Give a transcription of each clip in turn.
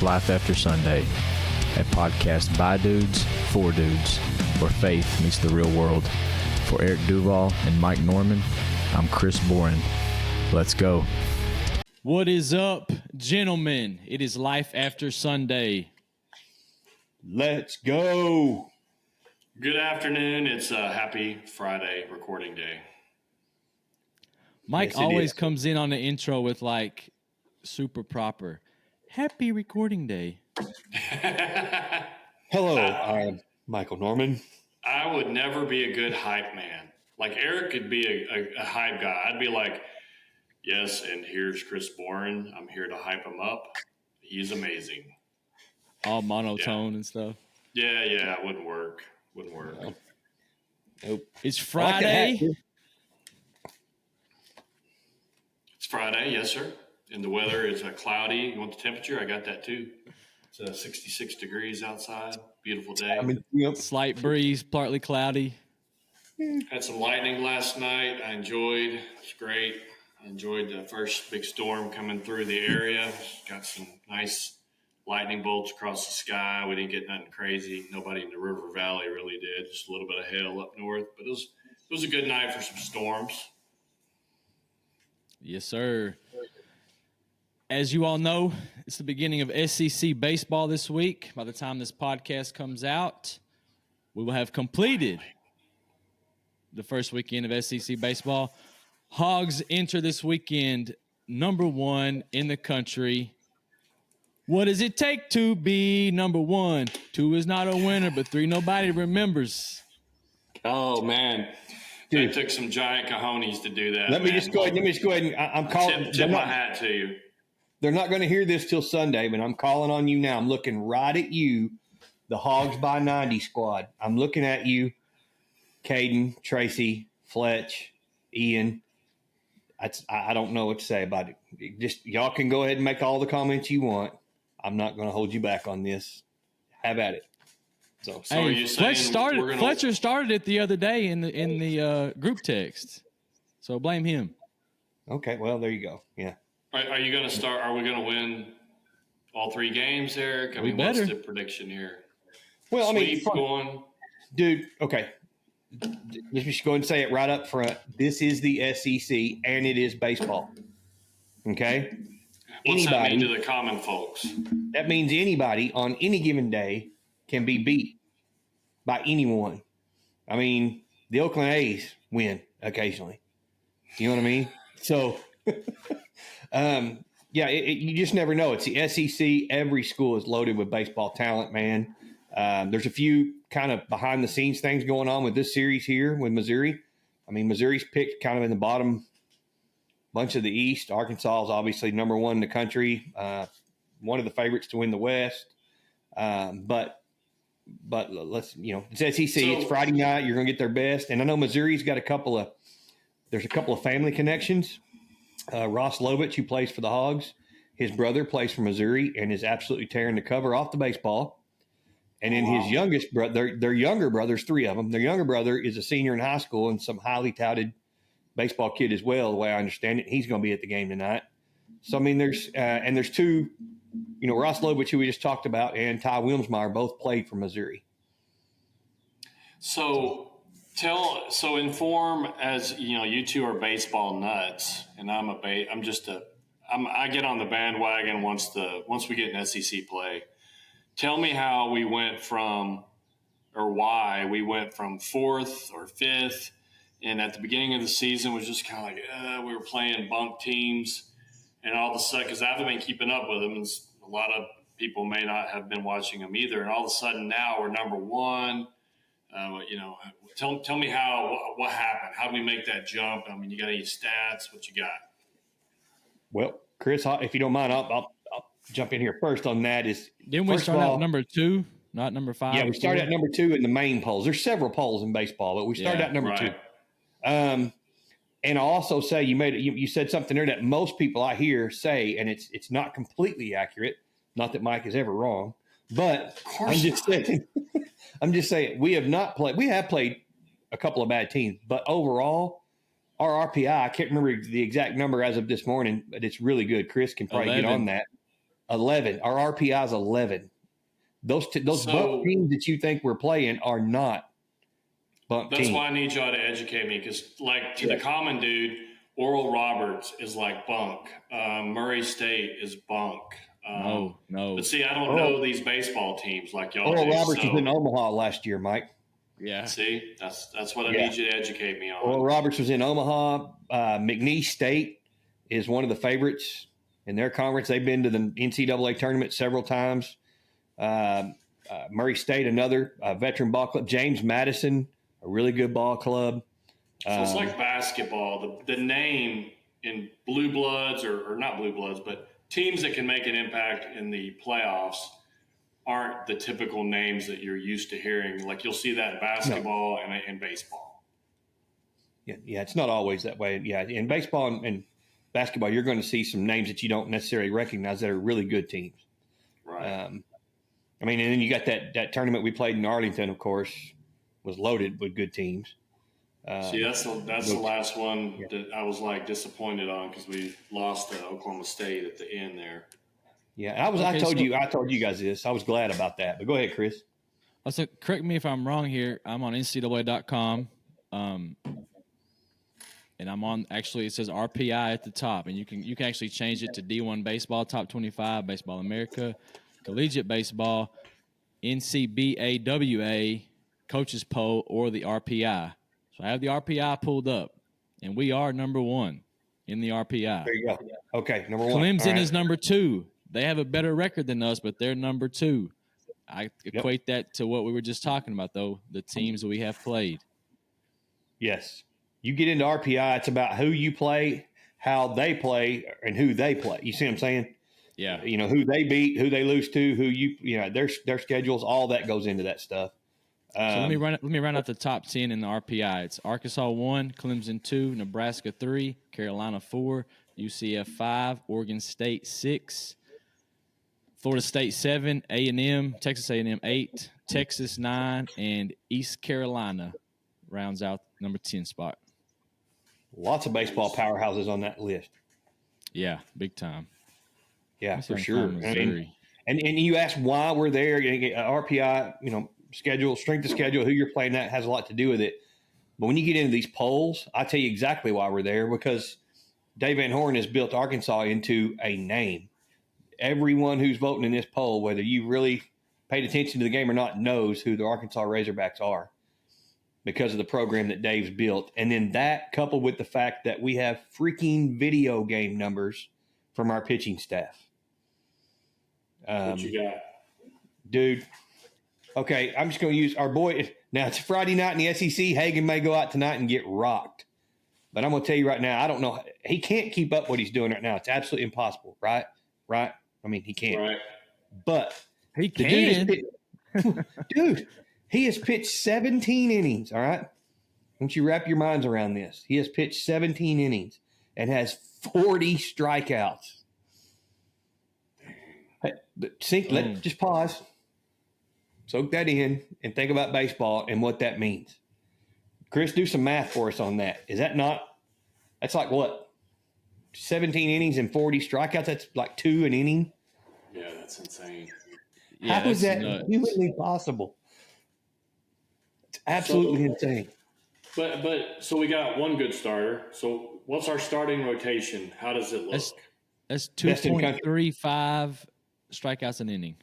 Life After Sunday, a podcast by dudes, for dudes, where faith meets the real world. For Eric Duval and Mike Norman, I'm Chris Boren. Let's go. What is up, gentlemen? It is Life After Sunday. Let's go. Good afternoon. It's a happy Friday recording day. Mike Yes, it always is. comes in on the intro with like super proper. Happy recording day. Hello, I'm Michael Norman. I would never be a good hype man. Like Eric could be a hype guy. I'd be like, yes, and here's Chris Boren. I'm here to hype him up. He's amazing. All monotone and stuff. Yeah, it wouldn't work. Nope. It's I like that hat, Friday. too. It's Friday, yes, sir. And the weather is cloudy. You want the temperature? I got that too. It's 66 degrees outside. Beautiful day. Slight breeze, partly cloudy. Had some lightning last night. I enjoyed. It's great. I enjoyed the first big storm coming through the area. Got some nice lightning bolts across the sky. We didn't get nothing crazy. Nobody in the river valley really did. Just a little bit of hail up north. But it was a good night for some storms. Yes, sir. As you all know, it's the beginning of SEC baseball this week. By the time this podcast comes out, we will have completed the first weekend of SEC baseball. Hogs enter this weekend number one in the country. What does it take to be number one? 2 is not a winner, but 3 nobody remembers. Oh, man. Dude. It took some giant cojones to do that. Let me just go ahead and I'm calling. Tip my hat to you. They're not going to hear this till Sunday, but I'm calling on you now. I'm looking right at you, the Hogs by 90 squad. I'm looking at you, Caden, Tracy, Fletch, Ian. I don't know what to say about it. Just y'all can go ahead and make all the comments you want. I'm not going to hold you back on this. Have at it. So are you saying Fletcher started it the other day in the group text. So blame him. Okay, well there you go. Yeah. Are you going to start? Are we going to win all 3 games, Eric? What's the prediction here? Well, Sweep going. Dude, okay. Let's just go ahead and say it right up front. This is the SEC, and it is baseball. Okay? What's that mean to the common folks? That means anybody on any given day can be beat by anyone. I mean, the Oakland A's win occasionally. You know what I mean? So, you just never know. It's the SEC. Every school is loaded with baseball talent, man. There's a few kind of behind-the-scenes things going on with this series here with Missouri. I mean, Missouri's picked kind of in the bottom bunch of the East. Arkansas is obviously number 1 in the country, one of the favorites to win the West. But let's, it's SEC. It's Friday night. You're going to get their best. And I know Missouri's got a couple of family connections. Ross Lovich, who plays for the Hogs, his brother plays for Missouri and is absolutely tearing the cover off the baseball. And then his youngest brother, their younger brothers, 3 of them, their younger brother is a senior in high school and some highly touted baseball kid as well, the way I understand it. He's going to be at the game tonight. So, I mean, there's 2, Ross Lovich, who we just talked about, and Ty Wilmsmeyer both played for Missouri. So inform, as you 2 are baseball nuts, and I get on the bandwagon once we get in SEC play. Tell me how we went from, or why we went from 4th or 5th, and at the beginning of the season was just kind of like we were playing bunk teams, and all of a sudden, because I haven't been keeping up with them, and a lot of people may not have been watching them either, and all of a sudden now we're number 1. Tell me what happened. How do we make that jump? I mean, you got any stats? What you got? Well, Chris, if you don't mind, I'll jump in here first on that. Didn't we start out number 2, not number 5? Yeah, we started at number 2 in the main polls. There's several polls in baseball, but we started at number 2. And I'll also say you said something there that most people I hear say, and it's not completely accurate. Not that Mike is ever wrong, but I'm just saying we have played a couple of bad teams, but overall our RPI, I can't remember the exact number as of this morning, but it's really good. Chris can probably 11. get on that. 11. Our RPI is 11. Those bunk teams that you think we're playing are not bunk teams. That's why I need y'all to educate me, because, like, to the common dude, Oral Roberts is like bunk. Murray State is bunk. No. But see, I don't know these baseball teams like y'all Oral do. Roberts was in Omaha last year, Mike. Yeah. See, that's what I need you to educate me on. Oral Roberts was in Omaha. McNeese State is one of the favorites in their conference. They've been to the NCAA tournament several times. Murray State, another veteran ball club. James Madison, a really good ball club. So it's like basketball. The name in Blue Bloods, or not Blue Bloods, but teams that can make an impact in the playoffs aren't the typical names that you're used to hearing. Like, you'll see that in basketball and baseball. Yeah, it's not always that way. Yeah, in baseball and basketball, you're going to see some names that you don't necessarily recognize that are really good teams. Right. I mean, and then you got that tournament we played in Arlington, of course, was loaded with good teams. See, that's the last one that I was like disappointed on, because we lost to Oklahoma State at the end there. Yeah, I told you guys this. I was glad about that. But go ahead, Chris. So correct me if I'm wrong here. I'm on NCAA.com, and I'm on. Actually, it says RPI at the top, and you can actually change it to D1 baseball, top 25, Baseball America, collegiate baseball, NCBAWA, coaches poll, or the RPI. So I have the RPI pulled up, and we are number one in the RPI. There you go. Okay, number one. Clemson is number 2. They have a better record than us, but they're number 2. I equate that to what we were just talking about, though, the teams we have played. Yes. You get into RPI, it's about who you play, how they play, and who they play. You see what I'm saying? Yeah. You know, who they beat, who they lose to, their schedules, all that goes into that stuff. So let me run out the top 10 in the RPI. It's Arkansas 1, Clemson 2, Nebraska 3, Carolina 4, UCF 5, Oregon State 6, Florida State 7, A&M, Texas A&M 8, Texas 9, and East Carolina rounds out number 10 spot. Lots of baseball powerhouses on that list. Yeah, big time. Yeah, for sure. Missouri. And you ask why we're there. RPI, schedule, strength of schedule, who you're playing, that has a lot to do with it. But when you get into these polls, I tell you exactly why we're there, because Dave Van Horn has built Arkansas into a name. Everyone who's voting in this poll, whether you really paid attention to the game or not, knows who the Arkansas Razorbacks are because of the program that Dave's built. And then that, coupled with the fact that we have freaking video game numbers from our pitching staff. What you got? Dude. Okay, I'm just going to use our boy. Now, it's Friday night in the SEC. Hagan may go out tonight and get rocked. But I'm going to tell you right now, I don't know. He can't keep up what he's doing right now. It's absolutely impossible, right? Right? I mean, he can't. Right. But he can. Dude, he has pitched 17 innings, all right? Once you wrap your minds around this, he has pitched 17 innings and has 40 strikeouts. Let's just pause. Soak that in and think about baseball and what that means. Chris, do some math for us on that. Is that not – that's like what? 17 innings and 40 strikeouts? That's like 2 an inning? Yeah, that's insane. Yeah, how is that humanly possible? It's absolutely insane. But so we got one good starter. So what's our starting rotation? How does it look? That's 2.35 strikeouts an inning.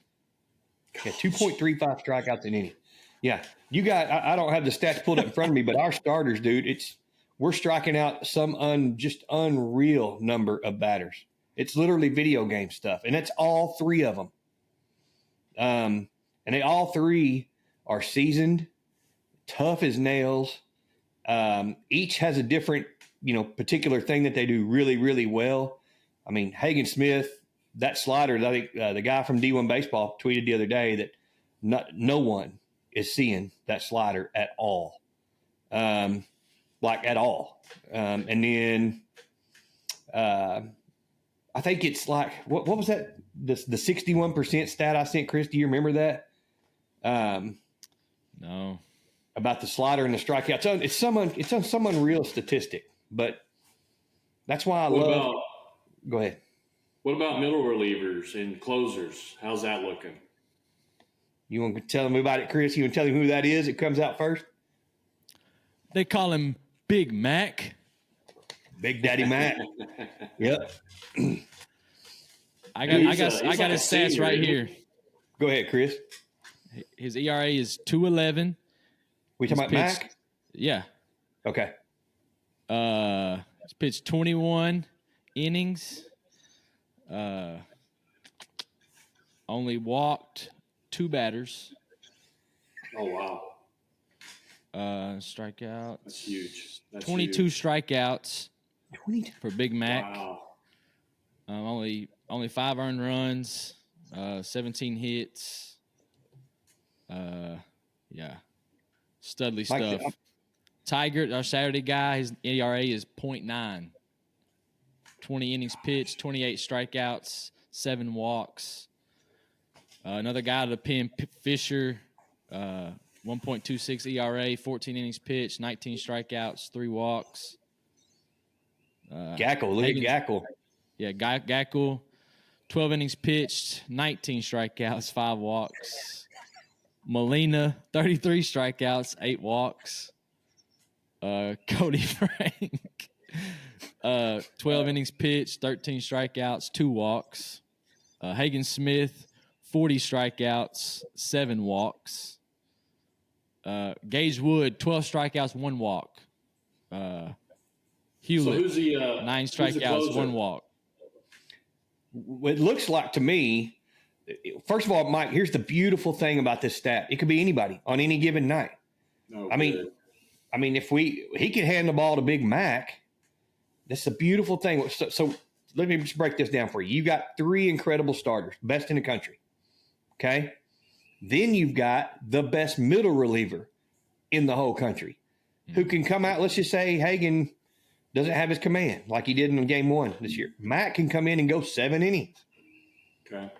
Yeah, 2.35 strikeouts an inning. Yeah, you got. I don't have the stats pulled up in front of me, but our starters, dude, we're striking out some just unreal number of batters. It's literally video game stuff, and it's all 3 of them. And they all 3 are seasoned, tough as nails. Each has a different, particular thing that they do really, really well. I mean, Hagan Smith, that slider, I think the guy from D1 Baseball tweeted the other day that no one is seeing that slider at all. At all. And then I think it's like, what was that? The 61% stat I sent, Chris, do you remember that? No. About the slider and the strikeout. It's some unreal statistic, but that's why I love. Go ahead. What about middle relievers and closers? How's that looking? You want to tell me about it, Chris? You want to tell him who that is? It comes out first. They call him Big Mac. Big Daddy Matt. Yep. I got He's his like a stats senior, right isn't he? here. Go ahead, Chris. His ERA is 2.11. We talking about pitched- Mac? Yeah. Okay. He's pitched 21 innings. Only walked 2 batters. Oh, wow. Strikeouts. That's huge. That's 22 huge. strikeouts 20. for Big Mac. Wow. Only 5 earned runs. 17 hits. Yeah. Studly Mike, stuff. Tiger, our Saturday guy, his ERA is 0.9. 20 innings pitched, 28 strikeouts, 7 walks. Another guy to the pen, Fisher, 1.26 ERA, 14 innings pitched, 19 strikeouts, 3 walks. Gackle. Look at Gackle. Yeah, Gackle, 12 innings pitched, 19 strikeouts, 5 walks. Molina, 33 strikeouts, 8 walks. Cody Frank, 12 innings pitched, 13 strikeouts, 2 walks. Hagen Smith, 40 strikeouts, 7 walks. Gage Wood, 12 strikeouts, 1 walk. Hewlett, So who's the 9 who's the strikeouts, closer? 1 walk. It looks like to me, first of all, Mike, here's the beautiful thing about this stat. It could be anybody on any given night. Oh, I mean, good. if he could hand the ball to Big Mac, that's a beautiful thing. So let me just break this down for you. You got 3 incredible starters, best in the country. Okay. Then you've got the best middle reliever in the whole country who can come out. Let's just say Hagen doesn't have his command like he did in game 1 this year. Matt can come in and go 7 innings. Okay.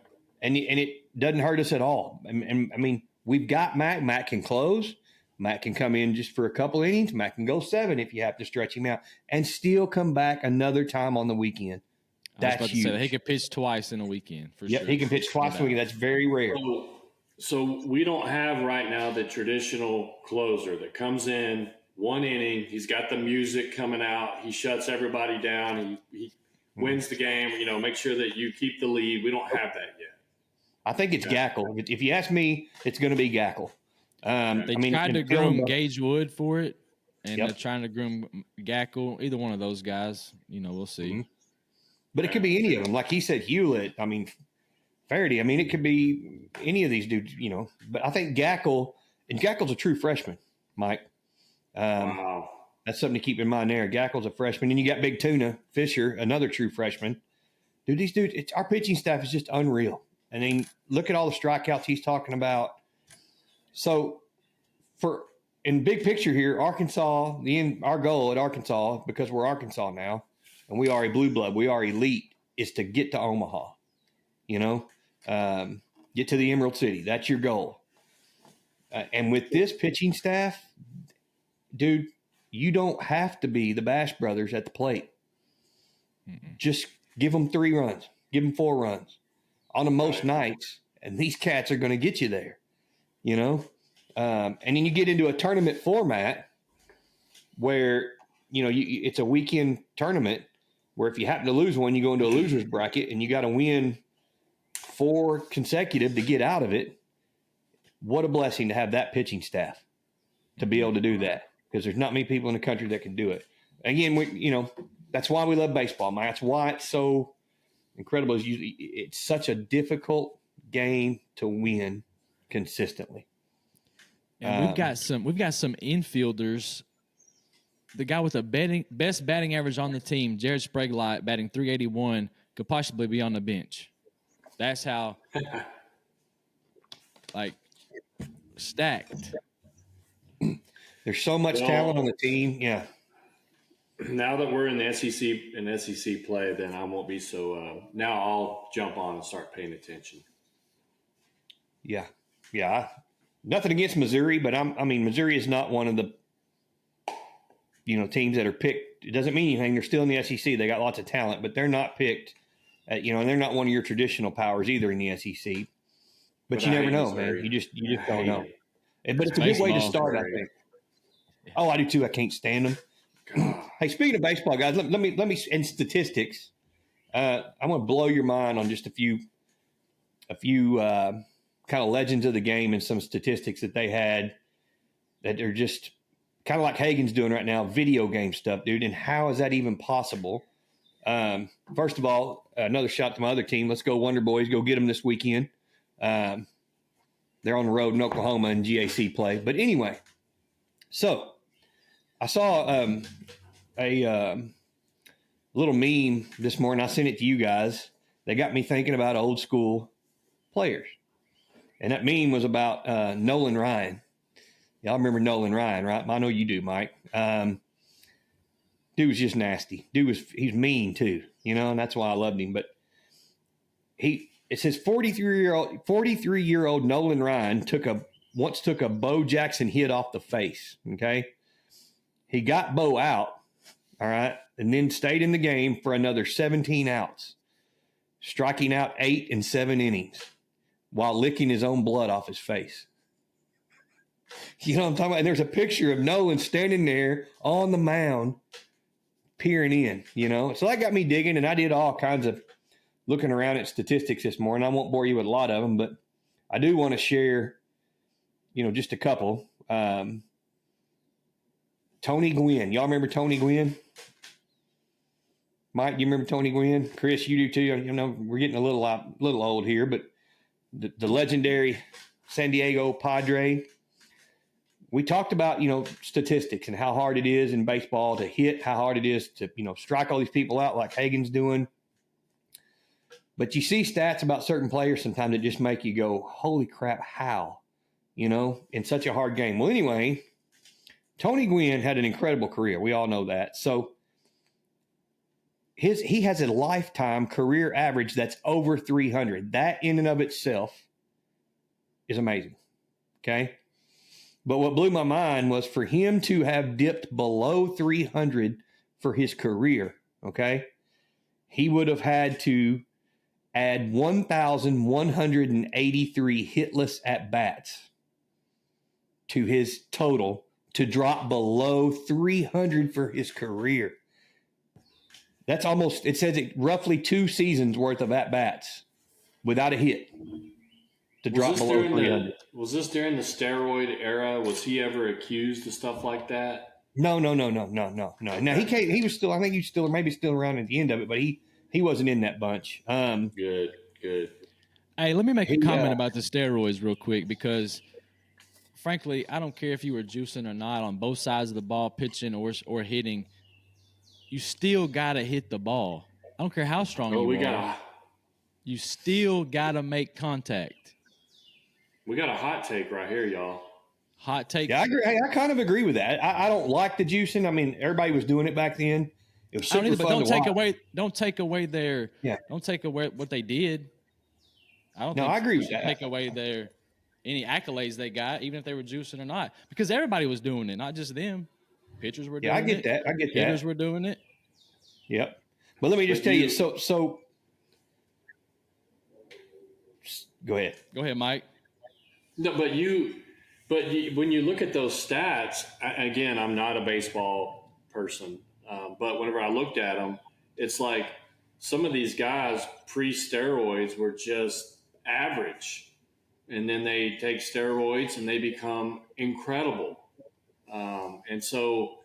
And it doesn't hurt us at all. And I mean, we've got Matt. Matt can close. Matt can come in just for a couple innings. Matt can go 7 if you have to stretch him out and still come back another time on the weekend. That's I was about to huge. say that he could pitch twice in a weekend for Yep, sure. he can pitch twice a week. That's very rare. So we don't have right now the traditional closer that comes in 1 inning. He's got the music coming out. He shuts everybody down. He wins the game. Make sure that you keep the lead. We don't have that yet. I think it's Gackle. If you ask me, it's going to be Gackle. They tried to groom Gage Wood for it, and Yep. they're trying to groom Gackle. Either one of those guys, we'll see. Mm-hmm. But it could be any of them. Like he said, Hewlett. I mean, Faraday. I mean, it could be any of these dudes. But I think Gackle, and Gackle's a true freshman, Mike. Wow. That's something to keep in mind there. Gackle's a freshman. And you got Big Tuna Fisher, another true freshman. Dude, these dudes, our pitching staff is just unreal. And then look at all the strikeouts he's talking about. So in big picture here, Arkansas, our goal at Arkansas, because we're Arkansas now, and we are a blue blood, we are elite, is to get to Omaha, get to the Emerald City. That's your goal. And with this pitching staff, dude, you don't have to be the Bash Brothers at the plate. Mm-mm. Just give them 3 runs, give them 4 runs on the most nights, and these cats are going to get you there, and then you get into a tournament format where, it's a weekend tournament where if you happen to lose one, you go into a loser's bracket and you got to win 4 consecutive to get out of it. What a blessing to have that pitching staff to be able to do that, because there's not many people in the country that can do it. Again, that's why we love baseball, man. That's why it's so incredible. It's such a difficult game to win consistently. And we've got some infielders. The guy with the best batting average on the team, Jared Sprague-Light, batting .381, could possibly be on the bench. That's how stacked. There's so much talent on the team. Yeah. Now that we're in the SEC play, then I won't be so. Now I'll jump on and start paying attention. Yeah. Nothing against Missouri, but Missouri is not one of the teams that are picked. It doesn't mean anything. They're still in the SEC. They got lots of talent, but they're not picked And they're not one of your traditional powers either in the SEC. But you I never hate know, Missouri. man. You just I don't hate know. it. But it's a good way to Baseball. start, I think. Oh, I do too. I can't stand them. God. Hey, speaking of baseball, guys, let me and statistics. I'm going to blow your mind on just a few kind of legends of the game and some statistics that they had that are just kind of like Hagen's doing right now, video game stuff, dude. And how is that even possible? First of all, another shot to my other team. Let's go, Wonder Boys. Go get them this weekend. They're on the road in Oklahoma in GAC play. But anyway, so I saw a little meme this morning. I sent it to you guys. They got me thinking about old school players. And that meme was about Nolan Ryan. Y'all remember Nolan Ryan, right? I know you do, Mike. Dude was just nasty. He's mean too, and that's why I loved him. But it says 43-year-old Nolan Ryan once took a Bo Jackson hit off the face. Okay. He got Bo out, all right, and then stayed in the game for another 17 outs, striking out 8 in 7 innings while licking his own blood off his face. You know what I'm talking about? And there's a picture of Nolan standing there on the mound, peering in, So that got me digging, and I did all kinds of looking around at statistics this morning. I won't bore you with a lot of them, but I do want to share, just a couple. Tony Gwynn. Y'all remember Tony Gwynn? Mike, you remember Tony Gwynn? Chris, you do too. We're getting a little old here, but the legendary San Diego Padre. We talked about, statistics and how hard it is in baseball to hit, how hard it is to, strike all these people out like Hagen's doing. But you see stats about certain players sometimes that just make you go, holy crap, how? In such a hard game. Well, anyway, Tony Gwynn had an incredible career. We all know that. So he has a lifetime career average that's over 300. That in and of itself is amazing. Okay. But what blew my mind was for him to have dipped below 300 for his career. Okay. He would have had to add 1,183 hitless at-bats to his total to drop below 300 for his career. That's almost, it says it roughly 2 seasons worth of at-bats without a hit to drop below 300. Was this during the steroid era? Was he ever accused of stuff like that? No. Now he was still, I think he's still, maybe still around at the end of it, but he wasn't in that bunch. Good. Hey, let me make a comment about the steroids real quick because, frankly, I don't care if you were juicing or not on both sides of the ball, pitching or hitting. You still got to hit the ball. I don't care how strong you are. You still got to make contact. We got a hot take right here, y'all. Hot take. Yeah, I agree. I kind of agree with that. I don't like the juicing. I mean, everybody was doing it back then. It was super fun don't to take watch. away. Don't take away their. Yeah. Don't take away what they did. I don't. No, I agree with that. Take away any accolades they got, even if they were juicing or not, because everybody was doing it, not just them. Pitchers were doing it. Yeah, I get that. Hitters were doing it. Yep. But let me just tell you. So. Go ahead. Go ahead, Mike. No, but when you look at those stats, again, I'm not a baseball person, but whenever I looked at them, it's like some of these guys pre-steroids were just average, and then they take steroids and they become incredible. And so,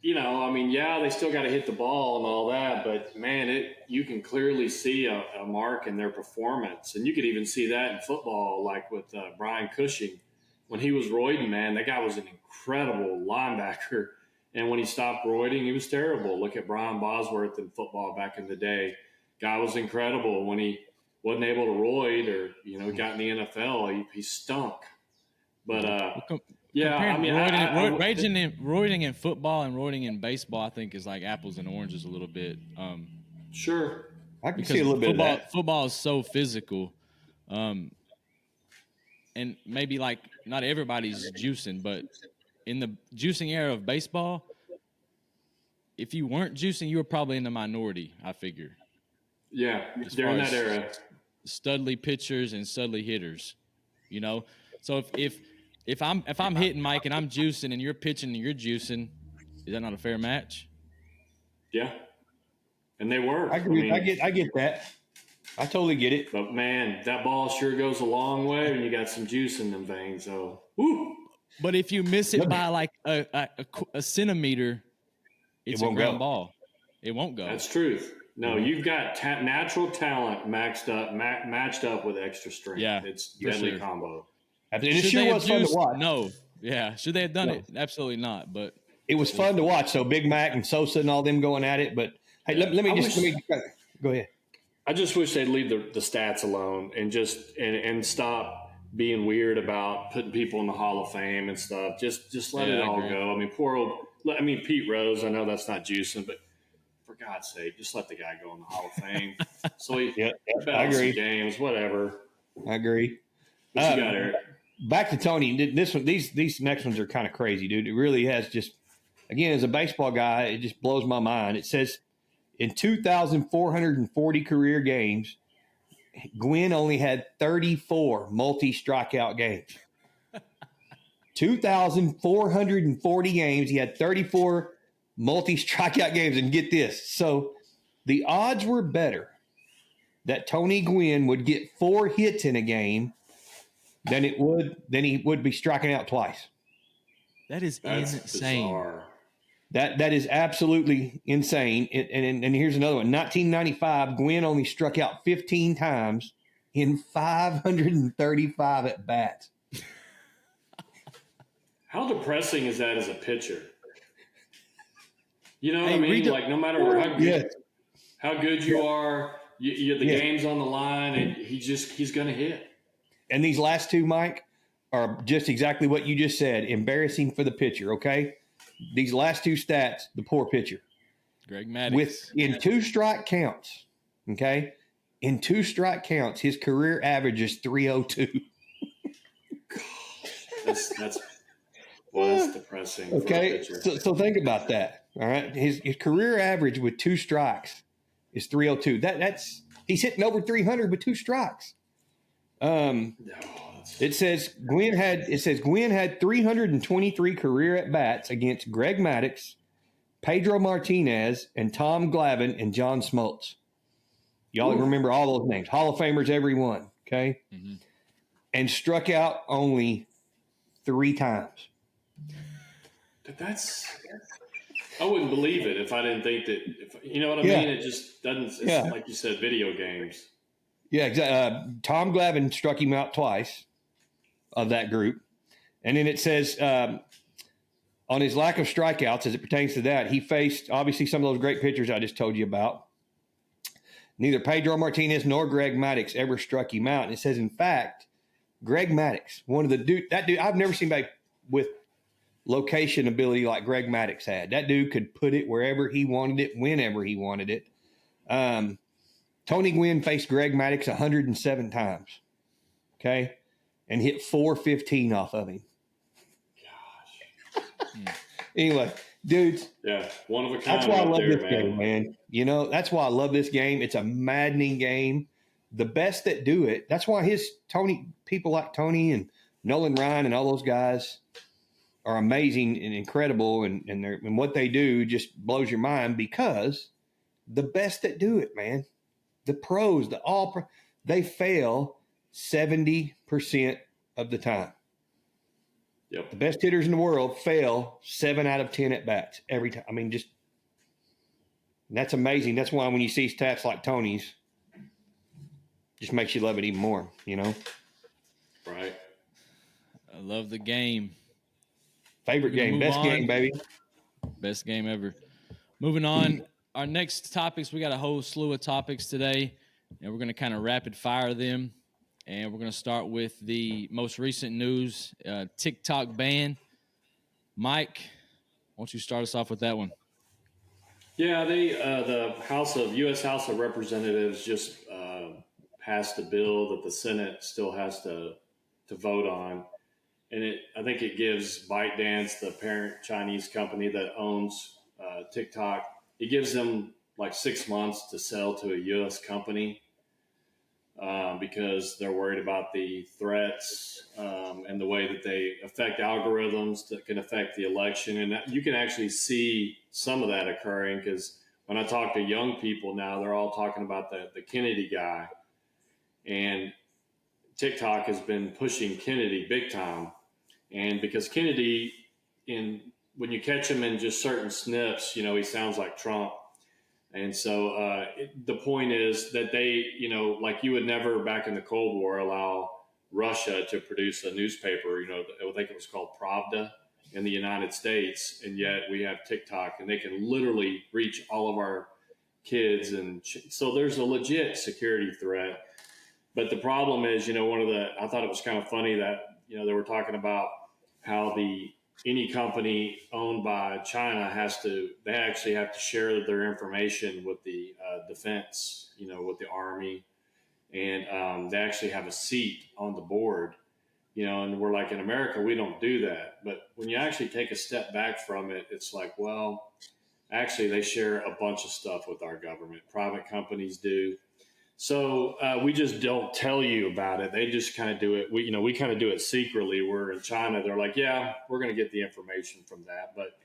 they still got to hit the ball and all that, but man, you can clearly see a mark in their performance. And you could even see that in football, like with Brian Cushing. When he was roiding, man, that guy was an incredible linebacker. And when he stopped roiding, he was terrible. Look at Brian Bosworth in football back in the day. Guy was incredible. When he wasn't able to roid or, got in the NFL, he stunk. But, roiding in football and roiding in baseball, I think, is like apples and oranges a little bit. Sure. I can see a little bit of that. Football is so physical. And maybe like not everybody's juicing, but in the juicing era of baseball, if you weren't juicing, you were probably in the minority, I figure. Yeah, as during far that as era. studly pitchers and studly hitters. You know, so if I'm hitting Mike and I'm juicing and you're pitching and you're juicing, is that not a fair match? Yeah, and they were. I agree. I get that. I totally get it. But man, that ball sure goes a long way when you got some juice in them veins. So, woo, But if you miss it by like a centimeter, It it's a won't ground go. ball. It won't go. that's truth. No, you've got natural talent matched up with extra strength. Yeah, It's for deadly sure. combo. And it Should sure they have was fun to juiced? watch. No. Yeah. Should they have done No. it? Absolutely not. But It was fun to watch. So Big Mac and Sosa and all them going at it. But hey, let me go ahead. I just wish they'd leave the stats alone and just and stop being weird about putting people in the Hall of Fame and stuff. Just let it I all agree. go. I mean, Pete Rose. I know that's not juicing, but for God's sake, just let the guy go in the Hall of Fame. So he I agree. games, whatever. I agree. What you got, Eric? Back to Tony. These next ones are kind of crazy, dude. It really has just, again, as a baseball guy, it just blows my mind. It says in 2,440 career games, Gwynn only had 34 multi-strikeout games. 2,440 games. He had 34 multi-strikeout games. And get this. So the odds were better that Tony Gwynn would get 4 hits in a game than he would be striking out twice. That's insane. Bizarre. That is absolutely insane. And here's another one. 1995, Gwynn only struck out 15 times in 535 at bats. How depressing is that as a pitcher? You know what Hey, I mean? Like, no matter how good you are, the game's on the line, and he's going to hit. And these last two, Mike, are just exactly what you just said. Embarrassing for the pitcher, okay? These last two stats, the poor pitcher. Greg Maddux. In 2 strike counts, okay? In 2 strike counts, his career average is 302. That's depressing. Okay, For a pitcher. so think about that. All right, his career average with 2 strikes is 302. That's he's hitting over 300 with 2 strikes. It says Gwynn had 323 career at bats against Greg Maddux, Pedro Martinez, and Tom Glavine and John Smoltz. Y'all remember all those names, Hall of Famers, every one. Okay, and struck out only 3 times. I wouldn't believe it if I didn't think that. You know what I mean? It just doesn't. It's like you said, video games. Yeah, exactly. Tom Glavine struck him out twice of that group. And then it says on his lack of strikeouts, as it pertains to that, he faced obviously some of those great pitchers I just told you about. Neither Pedro Martinez nor Greg Maddux ever struck him out. And it says, in fact, Greg Maddux, that dude, I've never seen anybody with location ability like Greg Maddux had. That dude could put it wherever he wanted it, whenever he wanted it. Tony Gwynn faced Greg Maddux 107 times, okay, and hit 415 off of him. Gosh. Anyway, dudes. Yeah, one of a kind. That's why I love this game, man. You know, that's why I love this game. It's a maddening game. The best that do it. That's why people like Tony and Nolan Ryan and all those guys are amazing and incredible, and what they do just blows your mind, because the best that do it, man. The pros, they fail 70% of the time. Yep. The best hitters in the world fail 7 out of 10 at bats every time. I mean, that's amazing. That's why when you see stats like Tony's, just makes you love it even more, you know? Right. I love the game. Favorite game, best game, baby. Best game ever. Moving on. Our next topics, we got a whole slew of topics today, and we're going to kind of rapid fire them. And we're going to start with the most recent news, TikTok ban. Mike, why don't you start us off with that one? Yeah, the U.S. House of Representatives just passed a bill that the Senate still has to vote on. And I think it gives ByteDance, the parent Chinese company that owns TikTok, it gives them like 6 months to sell to a U.S. company because they're worried about the threats and the way that they affect algorithms that can affect the election. And you can actually see some of that occurring because when I talk to young people now, they're all talking about the Kennedy guy. And TikTok has been pushing Kennedy big time. And because Kennedy, when you catch him in just certain snips, he sounds like Trump. And so the point is that they, like you would never back in the Cold War allow Russia to produce a newspaper, I think it was called Pravda in the United States. And yet we have TikTok and they can literally reach all of our kids. And so there's a legit security threat. But the problem is, I thought it was kind of funny that, they were talking about how any company owned by China they actually have to share their information with the defense, with the army. And they actually have a seat on the board, and we're like, in America, we don't do that. But when you actually take a step back from it, it's like, well, actually they share a bunch of stuff with our government. Private companies do. So we just don't tell you about it. They just kind of do it. We kind of do it secretly. We're in China. They're like, yeah, we're going to get the information from that. But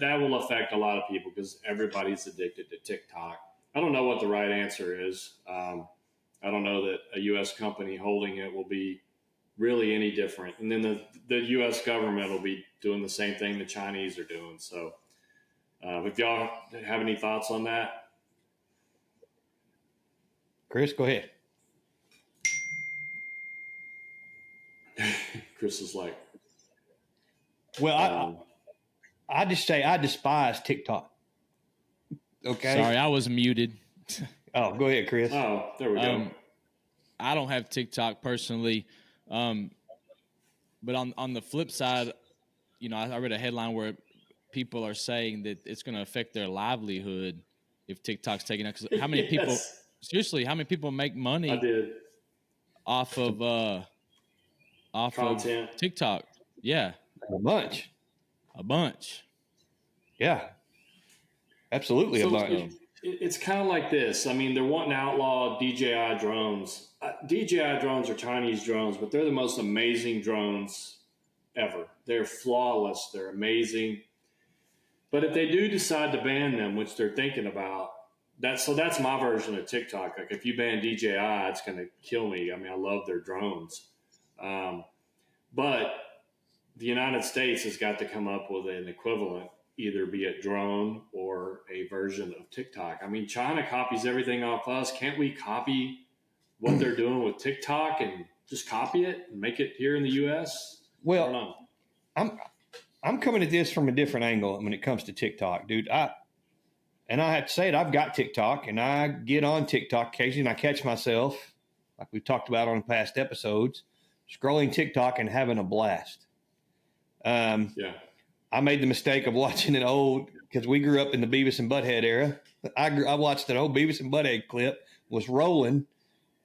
that will affect a lot of people because everybody's addicted to TikTok. I don't know what the right answer is. I don't know that a U.S. company holding it will be really any different. And then the U.S. government will be doing the same thing the Chinese are doing. So if y'all have any thoughts on that. Chris, go ahead. Chris is like, well, I just say I despise TikTok. Okay. Sorry, I was muted. Oh, go ahead, Chris. Oh, there we go. I don't have TikTok personally. But on the flip side, I read a headline where people are saying that it's going to affect their livelihood if TikTok's taken out. Because how many people, seriously, how many people make money off of content? TikTok? Yeah. A bunch. Yeah. Absolutely a bunch. It's kind of like this. I mean, they're wanting to outlaw DJI drones. DJI drones are Chinese drones, but they're the most amazing drones ever. They're flawless. They're amazing. But if they do decide to ban them, which they're thinking about, that's my version of TikTok. Like if you ban DJI, it's going to kill me. I mean, I love their drones. But the United States has got to come up with an equivalent, either be it drone or a version of TikTok. I mean, China copies everything off us. Can't we copy what they're doing with TikTok and just copy it and make it here in the U.S.? Well, I'm coming at this from a different angle when it comes to TikTok, dude. I have to say it, I've got TikTok and I get on TikTok occasionally and I catch myself, like we've talked about on past episodes, scrolling TikTok and having a blast. I made the mistake of watching an old, because we grew up in the Beavis and Butthead era. I watched an old Beavis and Butthead clip, was rolling,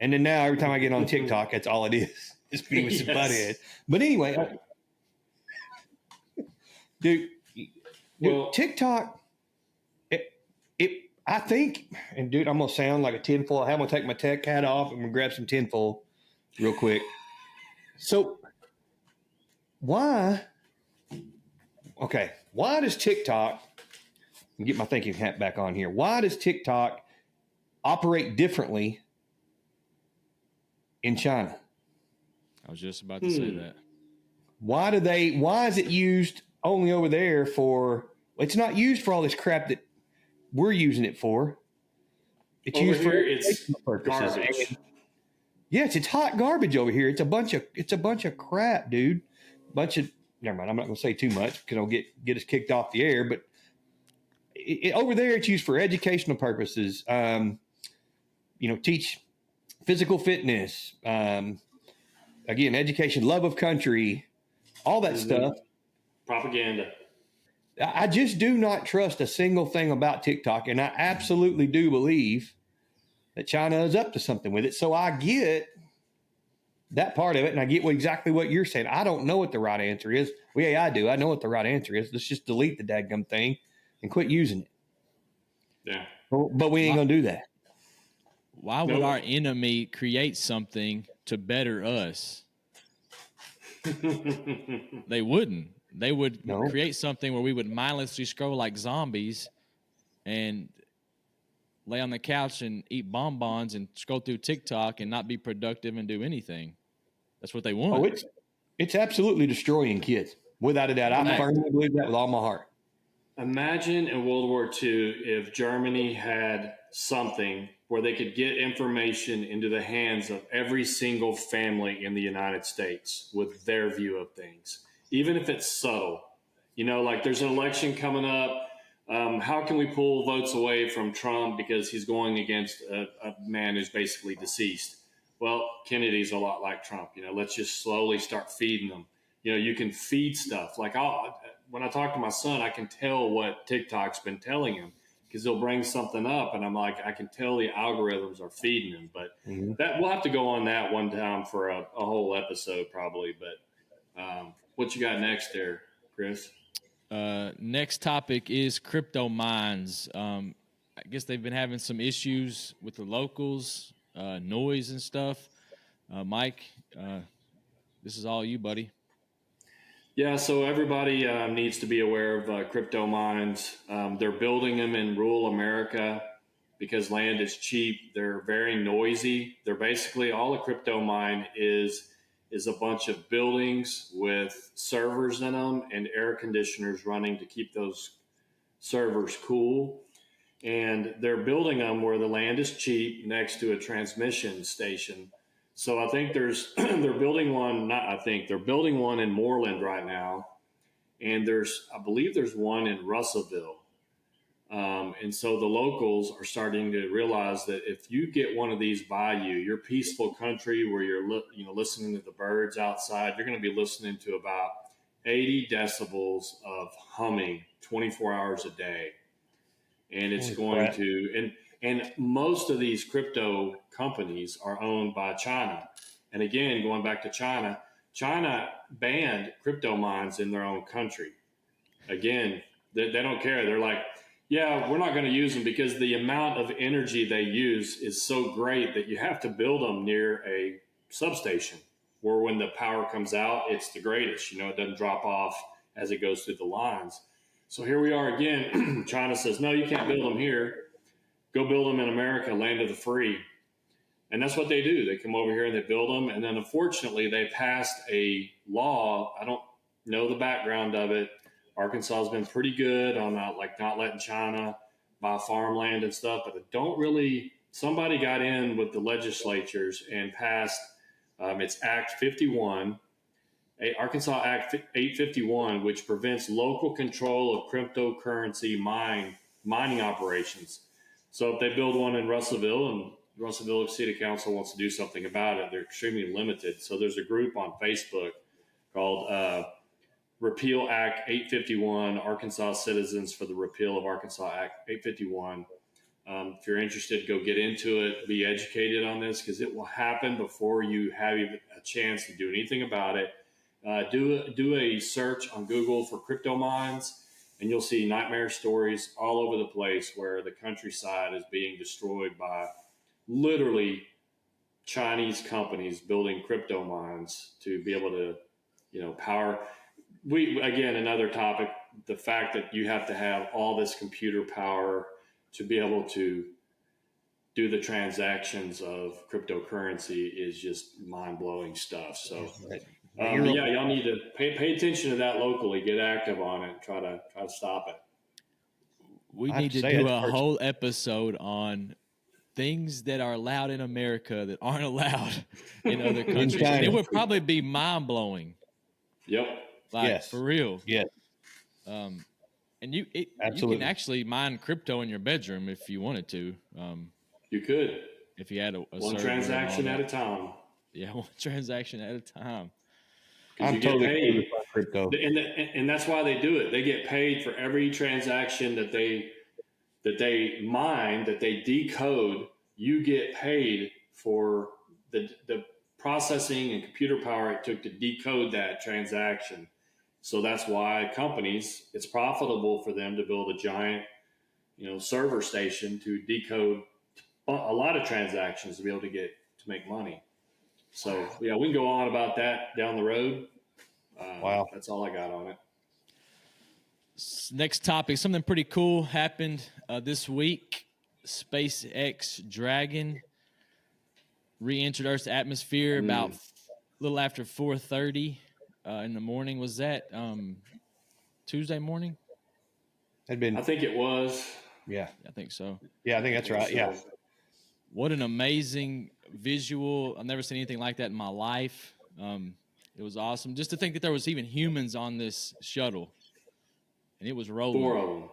and then now every time I get on TikTok, that's all it is. It's Beavis and Butthead. But anyway, dude, TikTok, I think, and dude, I'm going to sound like a tinfoil. I'm going to take my tech hat off. I'm going to grab some tinfoil real quick. So why does TikTok, get my thinking hat back on here. Why does TikTok operate differently in China? I was just about to say that. Why is it used only over there it's not used for all this crap that we're using it for. It's over used here, for it's purposes. garbage. Yes, it's hot garbage over here. It's a bunch of crap, dude. Never mind. I'm not going to say too much because it'll get us kicked off the air. But over there, it's used for educational purposes. Teach physical fitness. Again, education, love of country, all that stuff. Propaganda. I just do not trust a single thing about TikTok, and I absolutely do believe that China is up to something with it. So I get that part of it, and I get exactly what you're saying. I don't know what the right answer is. Well, yeah, I do. I know what the right answer is. Let's just delete the dadgum thing and quit using it. Yeah. But we ain't going to do that. Why would our enemy create something to better us? They wouldn't. They would create something where we would mindlessly scroll like zombies and lay on the couch and eat bonbons and scroll through TikTok and not be productive and do anything. That's what they want. Oh, it's absolutely destroying kids, without a doubt. I firmly believe that with all my heart. Imagine in World War II if Germany had something where they could get information into the hands of every single family in the United States with their view of things, even if it's subtle. You know, like there's an election coming up. How can we pull votes away from Trump because he's going against a man who's basically deceased? Well, Kennedy's a lot like Trump. You know, let's just slowly start feeding them. You know, you can feed stuff. Like when I talk to my son, I can tell what TikTok's been telling him because they'll bring something up, and I'm like, I can tell the algorithms are feeding him. But that we'll have to go on that one time for a whole episode probably. But what you got next there, Chris? Next topic is crypto mines. I guess they've been having some issues with the locals, noise and stuff. Mike, this is all you, buddy. Yeah, so everybody needs to be aware of crypto mines. They're building them in rural America because land is cheap. They're very noisy. They're basically all a crypto mine is a bunch of buildings with servers in them and air conditioners running to keep those servers cool. And they're building them where the land is cheap next to a transmission station. So I think they're building one. They're building one in Moreland right now, and I believe there's one in Russellville. And so the locals are starting to realize that if you get one of these by your peaceful country where you're listening to the birds outside, you're going to be listening to about 80 decibels of humming 24 hours a day, and it's going to and most of these crypto companies are owned by China. And again, going back to China banned crypto mines in their own country. Again, they don't care. They're like, yeah, we're not going to use them because the amount of energy they use is so great that you have to build them near a substation where when the power comes out, it's the greatest. It doesn't drop off as it goes through the lines. So here we are again. China says, no, you can't build them here. Go build them in America, land of the free. And that's what they do. They come over here and they build them. And then unfortunately, they passed a law. I don't know the background of it. Arkansas has been pretty good on not letting China buy farmland and stuff, but somebody got in with the legislatures and passed it's Act 51, Arkansas Act 851, which prevents local control of cryptocurrency mining operations. So if they build one in Russellville and Russellville City Council wants to do something about it, they're extremely limited. So there's a group on Facebook called Repeal Act 851, Arkansas Citizens for the Repeal of Arkansas Act 851. If you're interested, go get into it, be educated on this because it will happen before you have even a chance to do anything about it. Do a search on Google for crypto mines, and you'll see nightmare stories all over the place where the countryside is being destroyed by literally Chinese companies building crypto mines to be able to, power. Again, another topic, the fact that you have to have all this computer power to be able to do the transactions of cryptocurrency is just mind-blowing stuff. So, y'all need to pay attention to that locally, get active on it, try to stop it. We need to do a whole episode on things that are allowed in America that aren't allowed in other countries. And it would probably be mind-blowing. Yep. Yes. For real. Yes. And you can actually mine crypto in your bedroom if you wanted to. You could. If you had a one transaction at a time. Yeah, one transaction at a time. I'm totally paid for crypto. And that's why they do it. They get paid for every transaction that they mine, that they decode. You get paid for the processing and computer power it took to decode that transaction. So that's why companies, it's profitable for them to build a giant, server station to decode a lot of transactions to be able to make money. So yeah, we can go on about that down the road. Wow. That's all I got on it. Next topic, something pretty cool happened this week. SpaceX Dragon re-entered Earth's atmosphere about a little after 4:30 in the morning. Was that Tuesday morning? Had been. I think it was. Yeah. I think so. Yeah, I think that's right. So, Yeah. What an amazing visual. I've never seen anything like that in my life. It was awesome. Just to think that there was even humans on this shuttle. And it was rolling. 4 of them.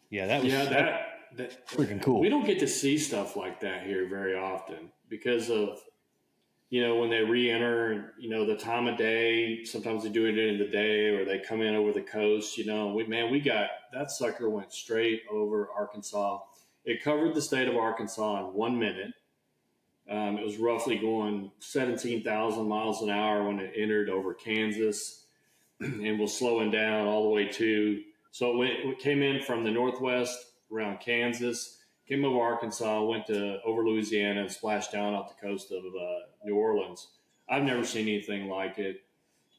Yeah, that was that freaking cool. We don't get to see stuff like that here very often because of, when they re-enter, the time of day. Sometimes they do it in the day, or they come in over the coast. We got that sucker went straight over Arkansas. It covered the state of Arkansas in 1 minute. It was roughly going 17,000 miles an hour when it entered over Kansas, and was slowing down all the way to. So it came in from the northwest around Kansas, came over Arkansas, went over Louisiana, and splashed down off the coast of New Orleans. I've never seen anything like it.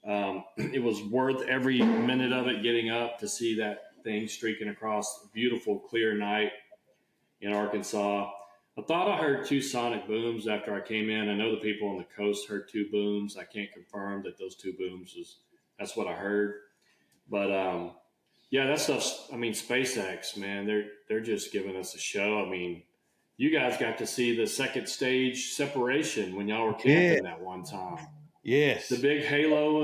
It was worth every minute of it getting up to see that thing streaking across a beautiful, clear night in Arkansas. I thought I heard 2 sonic booms after I came in. I know the people on the coast heard 2 booms. I can't confirm that those 2 booms that's what I heard. But yeah, that stuff's, SpaceX, man, they're just giving us a show. You guys got to see the second stage separation when y'all were camping that one time. Yes. The big halo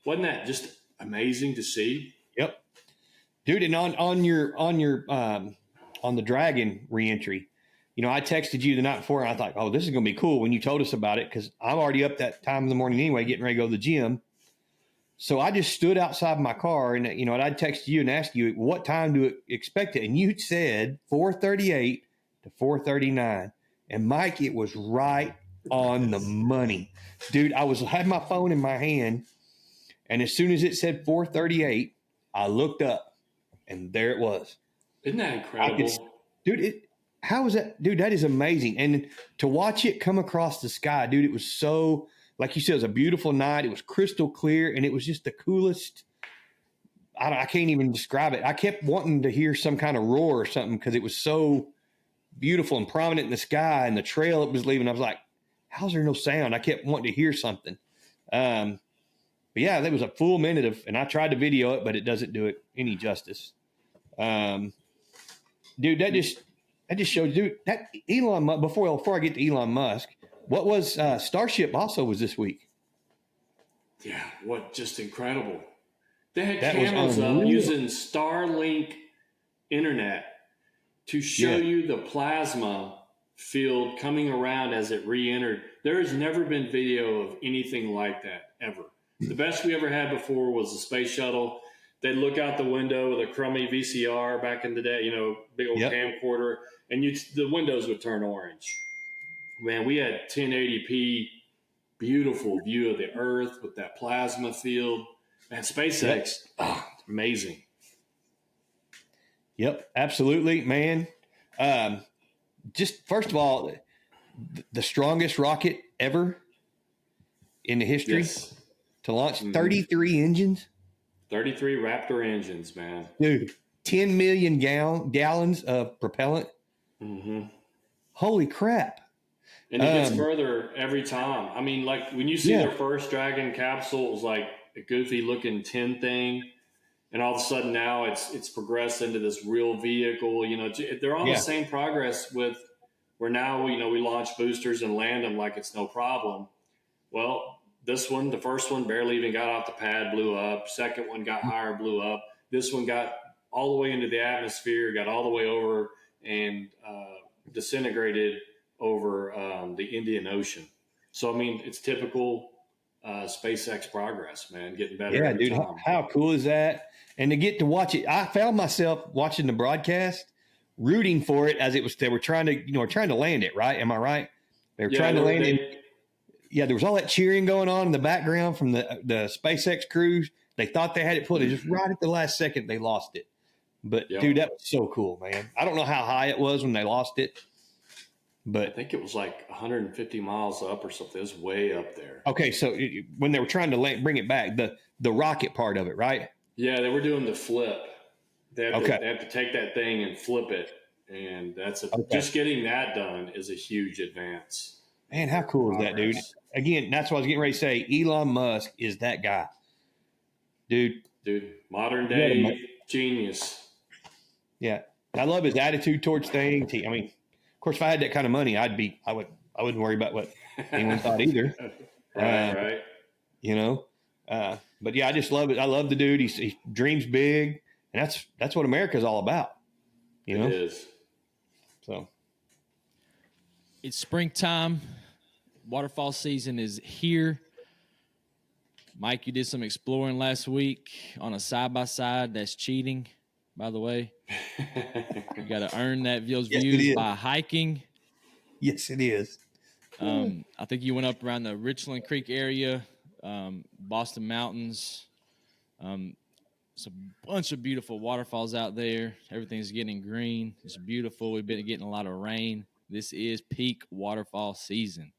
wasn't that just amazing to see? Yep. Dude, and on the Dragon reentry, I texted you the night before, and I thought, oh, this is going to be cool when you told us about it, because I'm already up that time in the morning anyway, getting ready to go to the gym. So I just stood outside my car, and I'd text you and ask you what time to expect it, and you said 4:38 to 4:39, and Mike, it was right on the money, dude. I had my phone in my hand, and as soon as it said 4:38, I looked up, and there it was. Isn't that incredible, dude? How is that, dude? That is amazing, and to watch it come across the sky, dude, it was so. Like you said, it was a beautiful night. It was crystal clear, and it was just the coolest. I can't even describe it. I kept wanting to hear some kind of roar or something because it was so beautiful and prominent in the sky, and the trail it was leaving. I was like, how's there no sound? I kept wanting to hear something. But yeah, there was a full minute and I tried to video it, but it doesn't do it any justice. Dude, that just shows, dude, that Elon Musk, before I get to Elon Musk, what was Starship also was this week. Yeah, just incredible. They had That cameras up using Starlink internet to show you the plasma field coming around as it re-entered. There has never been video of anything like that, ever. The best we ever had before was the space shuttle. They'd look out the window with a crummy VCR back in the day, big old camcorder, and the windows would turn orange. Man, we had 1080p, beautiful view of the Earth with that plasma field. Man, SpaceX, amazing. Yep, absolutely, man. Just first of all, the strongest rocket ever in the history to launch 33 engines. 33 Raptor engines, man. Dude, 10 million gallons of propellant. Mm-hmm. Holy crap. And it gets further every time. Like when you see their first Dragon capsule, it was like a goofy looking tin thing. And all of a sudden now it's progressed into this real vehicle. They're on the same progress with where now, we launch boosters and land them like it's no problem. Well, this one, the first one barely even got off the pad, blew up. Second one got higher, blew up. This one got all the way into the atmosphere, got all the way over and disintegrated over the Indian Ocean. So, it's typical SpaceX progress, man, getting better every dude, time. How cool is that? And to get to watch it, I found myself watching the broadcast, rooting for it as they were trying to land it, right? Am I right? They were trying to land it. Yeah, there was all that cheering going on in the background from the SpaceX crews. They thought they had it pulled. Just right at the last second, they lost it. But Yep. dude, that was so cool, man. I don't know how high it was when they lost it, I but think it was like 150 miles up or something. It was way up there. okay. So when they were trying to bring it back, the rocket part of it, right? Yeah, they were doing the flip. Okay. They have to take that thing and flip it, and Okay. just getting that done is a huge advance. Man, how cool is that, dude? Again, that's what I was getting ready to say. Elon Musk is that guy, dude. Dude, modern What a day genius. Yeah, I love his attitude towards things. I mean, of course, if I had that kind of money, I wouldn't worry about what anyone thought either. Right. You know, but yeah, I just love it. I love the dude. He dreams big, and that's what America's all about. You know, It is. so It's springtime. Waterfall season is here. Mike, you did some exploring last week on a side-by-side. That's cheating, by the way. You got to earn those Yes, it views is. by hiking. Yes, it is. I think you went up around the Richland Creek area, Boston Mountains. It's a bunch of beautiful waterfalls out there. Everything's getting green. It's beautiful. We've been getting a lot of rain. This is peak waterfall season.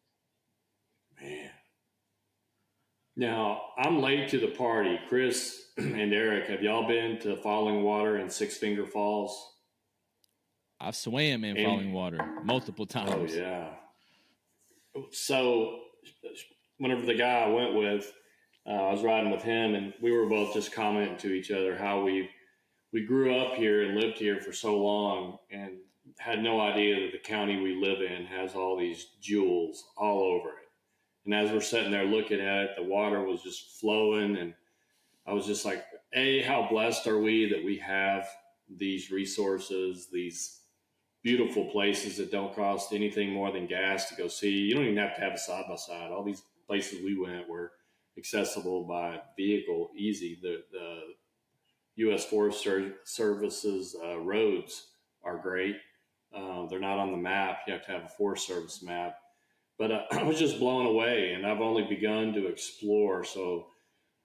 Man. Now, I'm late to the party. Chris and Eric, have y'all been to Falling Water and Six Finger Falls? I've swam in Falling Water multiple Oh, times. yeah. So, whenever the guy I went with, I was riding with him, and we were both just commenting to each other how we grew up here and lived here for so long and had no idea that the county we live in has all these jewels all over it. And as we're sitting there looking at it, the water was just flowing. And I was just like, hey, how blessed are we that we have these resources, these beautiful places that don't cost anything more than gas to go see. You don't even have to have a side by side. All these places we went were accessible by vehicle, easy. The U.S. Forest Service's roads are great. They're not on the map. You have to have a Forest Service map. But I was just blown away, and I've only begun to explore. So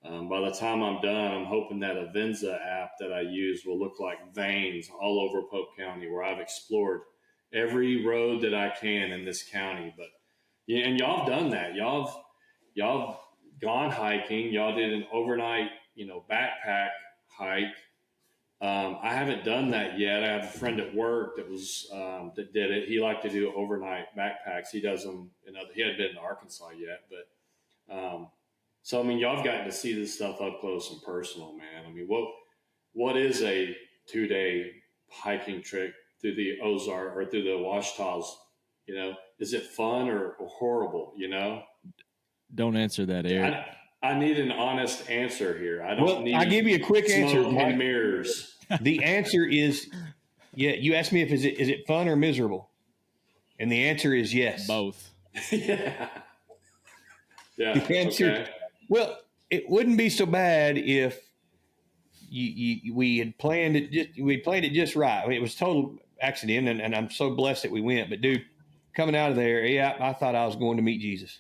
by the time I'm done, I'm hoping that Avenza app that I use will look like veins all over Polk County, where I've explored every road that I can in this county. But yeah, and y'all have done that. Y'all gone hiking. Y'all did an overnight, backpack hike. I haven't done that yet. I have a friend at work that did it. He liked to do overnight backpacks. He does them. He hadn't been in Arkansas yet, but so I mean, y'all have gotten to see this stuff up close and personal, man. I mean, what is a 2-day hiking trip through the Ozark or through the Washtenaws? Is it fun or horrible? Don't answer that, Eric. I need an honest answer here. I don't Well, need. I'll give you a quick answer. Smoke and mirrors. The answer is, yeah. You asked me if is it fun or miserable, and the answer is yes. Both. Yeah. The answer. Okay. Well, it wouldn't be so bad if we had planned it just right. It was total accident, and I'm so blessed that we went. But dude, coming out of there, yeah, I thought I was going to meet Jesus.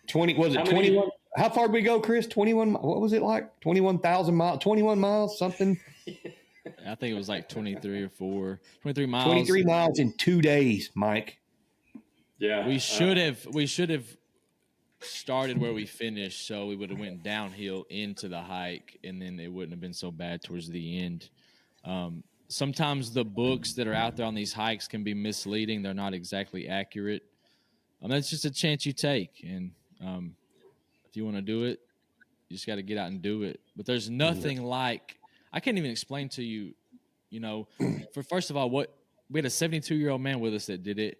21? How far did we go, Chris? 21. What was it like? 21,000 miles. 21 miles, something. I think it was like 23 or 23 miles. 23 miles in 2 days, Mike. Yeah. We should have started where we finished, so we would have went downhill into the hike, and then it wouldn't have been so bad towards the end. Sometimes the books that are out there on these hikes can be misleading. They're not exactly accurate. That's just a chance you take, and if you want to do it, you just got to get out and do it. But there's nothing like, I can't even explain to you, for first of all, we had a 72-year-old man with us that did it,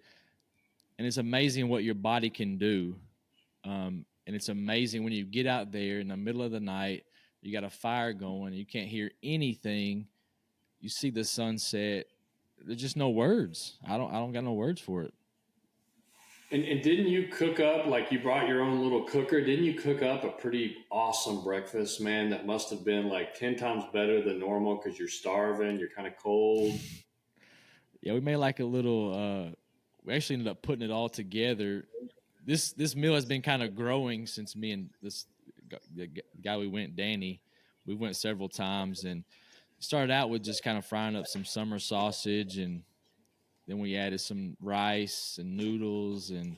and it's amazing what your body can do. And it's amazing when you get out there in the middle of the night, you got a fire going, you can't hear anything, you see the sunset. There's just no words. I don't got no words for it. And didn't you cook up, like you brought your own little cooker? Didn't you cook up a pretty awesome breakfast, man? That must have been like 10 times better than normal because you're starving, you're kind of cold. Yeah, we made like a little. We actually ended up putting it all together. This meal has been kind of growing since me and the guy we went, Danny. We went several times, and started out with just kind of frying up some summer sausage, and then we added some rice and noodles and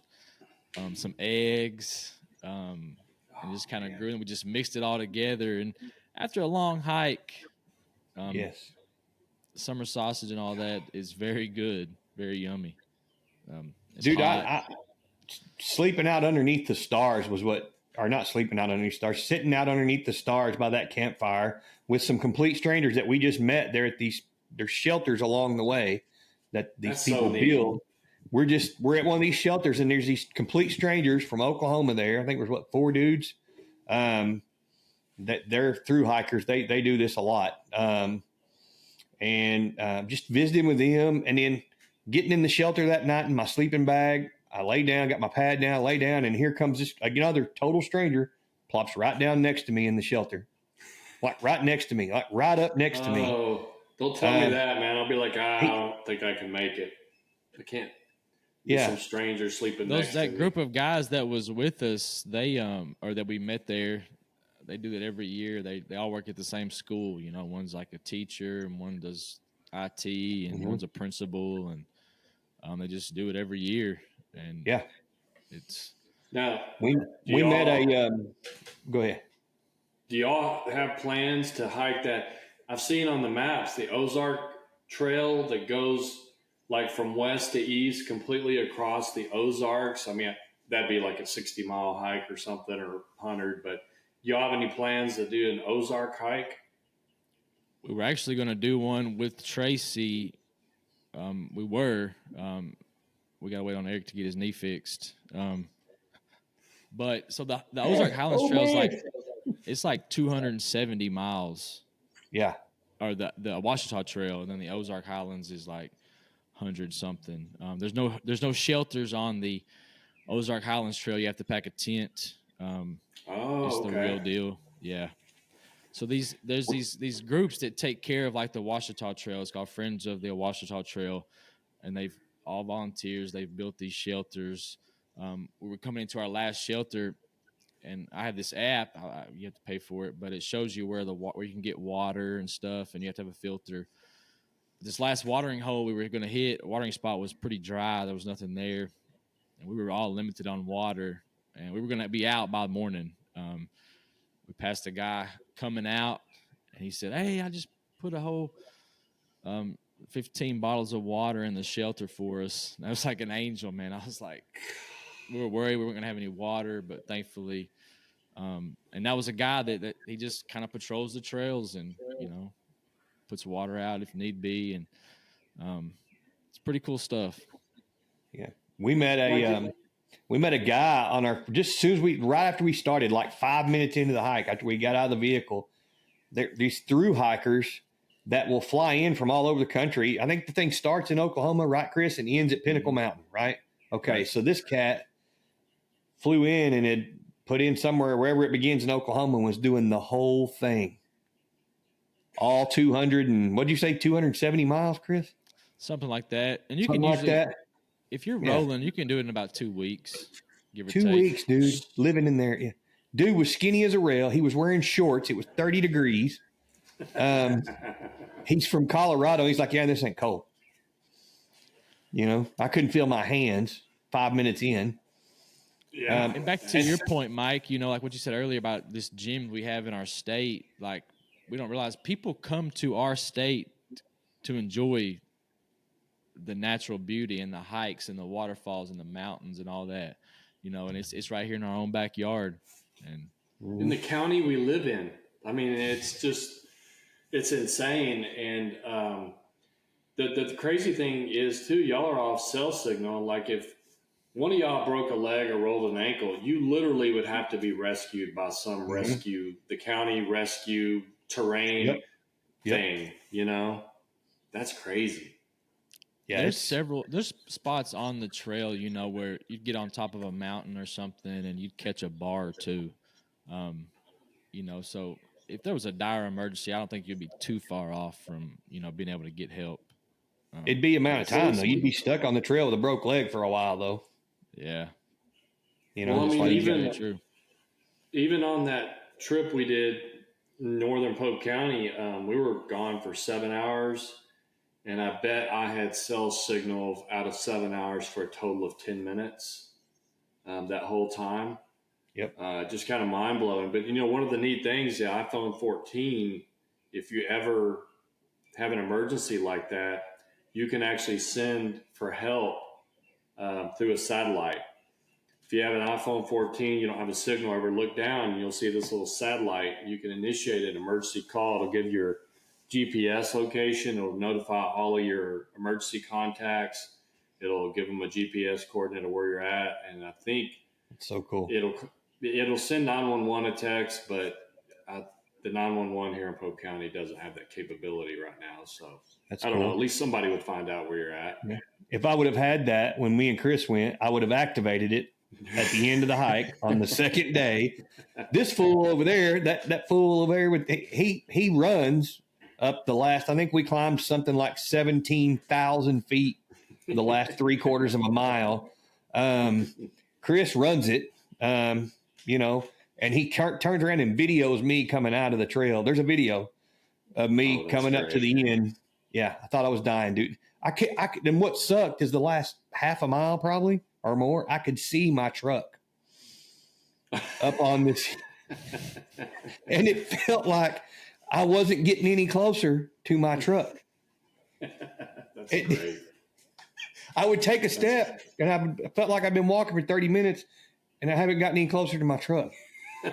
some eggs, and just kind of grew. And we just mixed it all together. And after a long hike, Yes. summer sausage and all that is very good, very yummy. It's Dude, hot. I sleeping out underneath the stars was what, or not sleeping out underneath the stars, sitting out underneath the stars by that campfire with some complete strangers that we just met there at there's shelters along the way that these That's people so neat. build. We're at one of these shelters, and there's these complete strangers from Oklahoma there. I think there's 4 dudes. That they're through hikers. They do this a lot. Just visiting with them, and then getting in the shelter that night in my sleeping bag. I lay down, got my pad down, lay down, and here comes this another total stranger, plops right down next to me in the shelter, like right next to me, like right up next to me. Oh, don't tell me that, man. I'll be like, I don't think I can make it. I can't. Yeah, some stranger sleeping next to That me. group of guys that was with us, they or that we met there, they do that every year. They all work at the same school. You know, one's like a teacher, and one does IT, and one's a principal, and they just do it every year. And yeah. it's Now, We met a. Go ahead. do y'all have plans to hike that? I've seen on the maps the Ozark Trail that goes like from west to east, completely across the Ozarks. I mean, that'd be like a 60-mile hike or something, or 100. But y'all have any plans to do an Ozark hike? we were actually going to do one with Tracy. We were. We got to wait on Eric to get his knee fixed. But so the Ozark Highlands Trail is it's like 270 miles. Yeah. Or the Ouachita Trail, and then the Ozark Highlands is like 100 something. There's no shelters on the Ozark Highlands Trail. You have to pack a tent. It's the real deal. Yeah. So there's these groups that take care of like the Ouachita Trail. It's called Friends of the Ouachita Trail, and they've all volunteers. They've built these shelters. We were coming into our last shelter, and I have this app. You have to pay for it, but it shows you where you can get water and stuff, and you have to have a filter. This last watering hole we were going to hit, watering spot was pretty dry. There was nothing there, and we were all limited on water, and we were going to be out by morning. We passed a guy coming out, and he said, "Hey, I just put a whole 15 bottles of water in the shelter for us." And that was like an angel, man. I was like, we were worried we weren't going to have any water, but thankfully, and that was a guy that he just kind of patrols the trails and, puts water out if need be. And it's pretty cool stuff. Yeah. We met a guy on our, just as soon as right after we started, like 5 minutes into the hike, after we got out of the vehicle, these through hikers that will fly in from all over the country. I think the thing starts in Oklahoma, right, Chris, and ends at Pinnacle Mountain, right? Okay. Right. So this cat flew in and had put in somewhere, wherever it begins in Oklahoma, and was doing the whole thing. All 200 and what'd you say, 270 miles, Chris? Something like that. And you Something can usually, like that. If you're rolling, you can do it in about 2 weeks. Give or 2 take. weeks, dude, living in there. Yeah. Dude was skinny as a rail. He was wearing shorts. It was 30 degrees. He's from Colorado. He's like, yeah, this ain't cold. I couldn't feel my hands 5 minutes in. Yeah. And back to your point, Mike, like what you said earlier about this gym we have in our state, like we don't realize people come to our state to enjoy the natural beauty and the hikes and the waterfalls and the mountains and all that, and it's right here in our own backyard. And in the county we live in, I mean, it's insane. And the crazy thing is too, y'all are off cell signal. Like if one of y'all broke a leg or rolled an ankle, you literally would have to be rescued by some the county rescue terrain thing, That's crazy. Yeah, there's spots on the trail, where you'd get on top of a mountain or something and you'd catch a bar or two. So if there was a dire emergency, I don't think you'd be too far off from, being able to get help. It'd be amount of time though. You'd be stuck on the trail with a broke leg for a while though. Yeah. Well, I mean, even on that trip we did northern Polk County, we were gone for 7 hours, and I bet I had cell signal out of 7 hours for a total of 10 minutes that whole time. Yep. Just kind of mind blowing. But, one of the neat things, the iPhone 14, if you ever have an emergency like that, you can actually send for help through a satellite. If you have an iPhone 14, you don't have a signal, ever look down, and you'll see this little satellite. You can initiate an emergency call. It'll give your GPS location. It'll notify all of your emergency contacts. It'll give them a GPS coordinate of where you're at. And I think It's so cool. it'll send 911 a text, but the 911 here in Polk County doesn't have that capability right now. So That's I don't cool. know. At least somebody would find out where you're at. Yeah. If I would have had that when me and Chris went, I would have activated it at the end of the hike on the second day. This fool over there, that fool over there, he runs up the last. I think we climbed something like 17,000 feet for the last 3/4 of a mile. Chris runs it, and he turns around and videos me coming out of the trail. There's a video of me coming up to the end. Yeah, I thought I was dying, dude. And what sucked is the last half a mile probably or more, I could see my truck up on this. And it felt like I wasn't getting any closer to my truck. That's great. I would take a step and I felt like I've been walking for 30 minutes and I haven't gotten any closer to my truck. We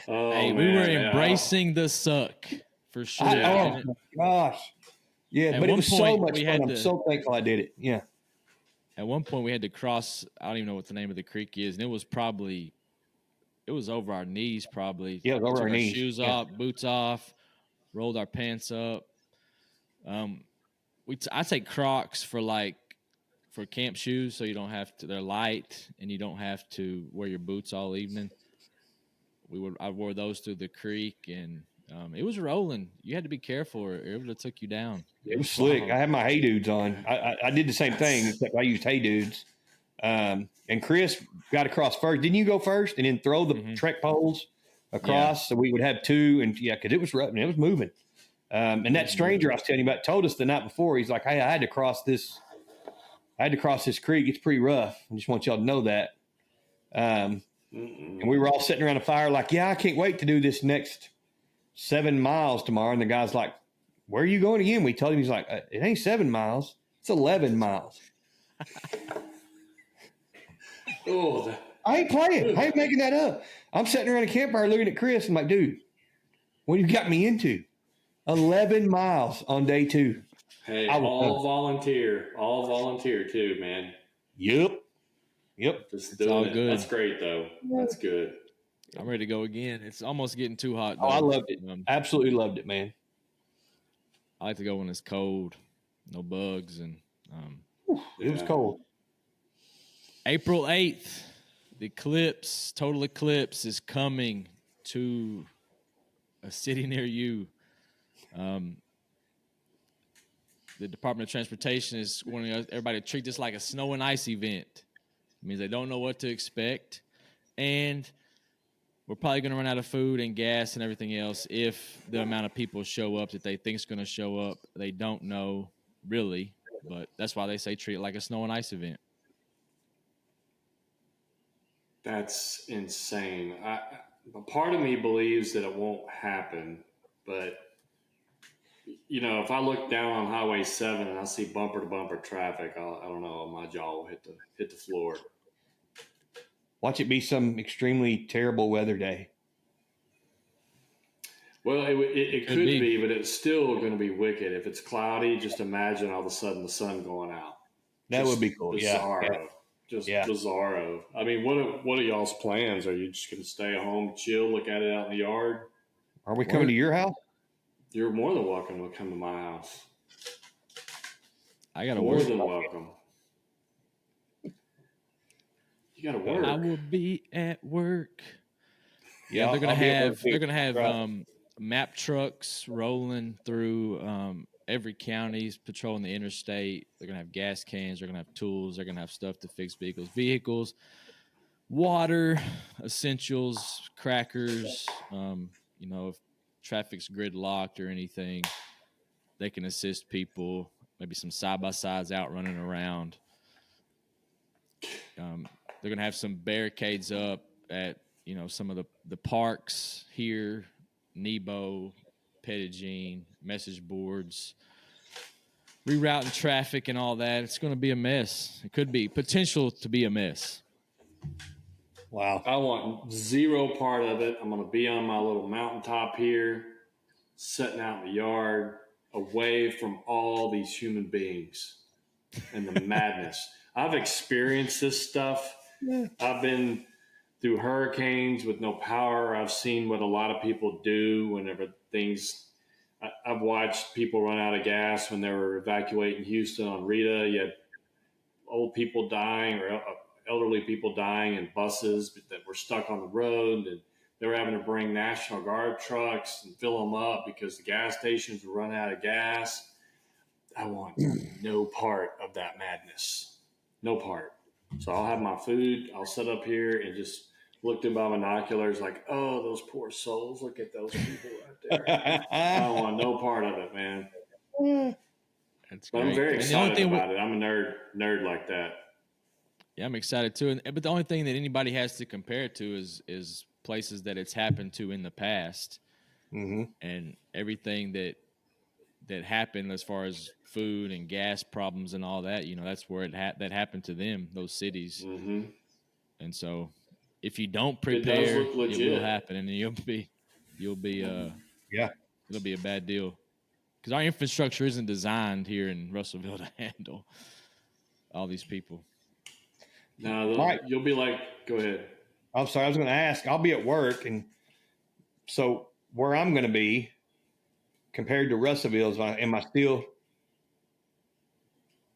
were embracing the suck for sure. Oh, my gosh. Yeah, At but it one was so point, much fun. I'm so thankful I did it. Yeah. At one point, we had to cross, I don't even know what the name of the creek is, and it was over our knees probably. Yeah, it was over our knees. Shoes off, boots off, rolled our pants up. I take Crocs for camp shoes, so you don't have to. They're light, and you don't have to wear your boots all evening. I wore those through the creek, and it was rolling. You had to be careful, or it would have took you down. It was slick. I had my Hey Dudes on. I did the same thing, except I used Hey Dudes. And Chris got across first. Didn't you go first and then throw the trek poles across so we would have two? And because it was rough and it was moving. And that stranger I was telling you about told us the night before. He's like, "Hey, I had to cross this creek. It's pretty rough. I just want y'all to know that." And we were all sitting around a fire like, "Yeah, I can't wait to do this next 7 miles tomorrow." And the guy's like, "Where are you going again?" We told him. He's like, "It ain't 7 miles. It's 11 miles." I ain't playing. I ain't making that up. I'm sitting around a campfire looking at Chris. I'm like, "Dude, what have you got me into? 11 miles on day 2. Hey, all volunteer too, man. Yep. Just doing it. Good. That's great though. That's good. I'm ready to go again. It's almost getting too hot. Oh, I loved it. Absolutely loved it, man. I like to go when it's cold, no bugs, and it was cold. April 8th, the total eclipse is coming to a city near you. The Department of Transportation is wanting everybody to treat this like a snow and ice event. It means they don't know what to expect, and we're probably going to run out of food and gas and everything else if the amount of people show up that they think is going to show up. They don't know really, but that's why they say treat it like a snow and ice event. That's insane. Part of me believes that it won't happen, but if I look down on Highway 7 and I see bumper to bumper traffic, I don't know, my jaw will hit the floor. Watch it be some extremely terrible weather day. Well, it could be, but it's still going to be wicked. If it's cloudy, just imagine all of a sudden the sun going out. That would be cool. Bizarro. Yeah. Just bizarro. I mean, what are y'all's plans? Are you just going to stay home, chill, look at it out in the yard? Are we coming to your house? You're more than welcome to come to my house. I got to work. More than welcome. You got to work. I will be at work. Yeah, they're gonna have map trucks rolling through every county's patrolling the interstate. They're gonna have gas cans. They're gonna have tools. They're gonna have stuff to fix vehicles, water, essentials, crackers. if traffic's gridlocked or anything, they can assist people. Maybe some side by sides out running around. They're gonna have some barricades up at some of the parks here, Nebo, Pettigene, message boards, rerouting traffic and all that. It's going to be a mess. It could be potential to be a mess. Wow. I want zero part of it. I'm going to be on my little mountaintop here, sitting out in the yard, away from all these human beings and the madness. I've experienced this stuff. Yeah. I've been through hurricanes with no power. I've seen what a lot of people do whenever things. I've watched people run out of gas when they were evacuating Houston on Rita. You had old people dying or elderly people dying in buses that were stuck on the road, and they were having to bring National Guard trucks and fill them up because the gas stations were running out of gas. I want no part of that madness. No part. So I'll have my food. I'll sit up here and just look through my binoculars like, oh, those poor souls. Look at those people right there. I don't want no part of it, man. That's But great. I'm very And the only excited thing about it. I'm a nerd like that. Yeah, I'm excited too. But the only thing that anybody has to compare it to is places that it's happened to in the past, and everything that happened as far as food and gas problems and all that. That's where that happened to them, those cities. Mm-hmm. And so, if you don't It does prepare, look legit. it will happen, and you'll be Yeah. it'll be a bad deal because our infrastructure isn't designed here in Russellville to handle all these people. No, Right. you'll be like, go ahead. I'm sorry. I was going to ask. I'll be at work, and so where I'm going to be compared to Russellville, am I still?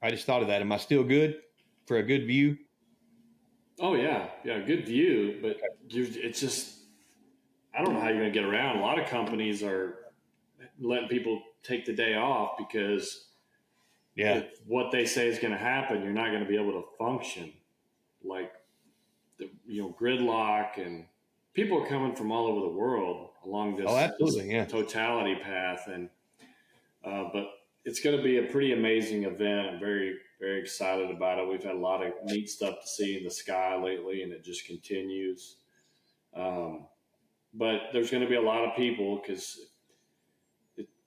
I just thought of that. Am I still good for a good view? Oh yeah, good view, but it's just I don't know how you're going to get around. A lot of companies are letting people take the day off because if what they say is going to happen, you're not going to be able to function. Like the gridlock, and people are coming from all over the world along this totality path, and but it's going to be a pretty amazing event. I'm very, very excited about it. We've had a lot of neat stuff to see in the sky lately, and it just continues. But there's going to be a lot of people because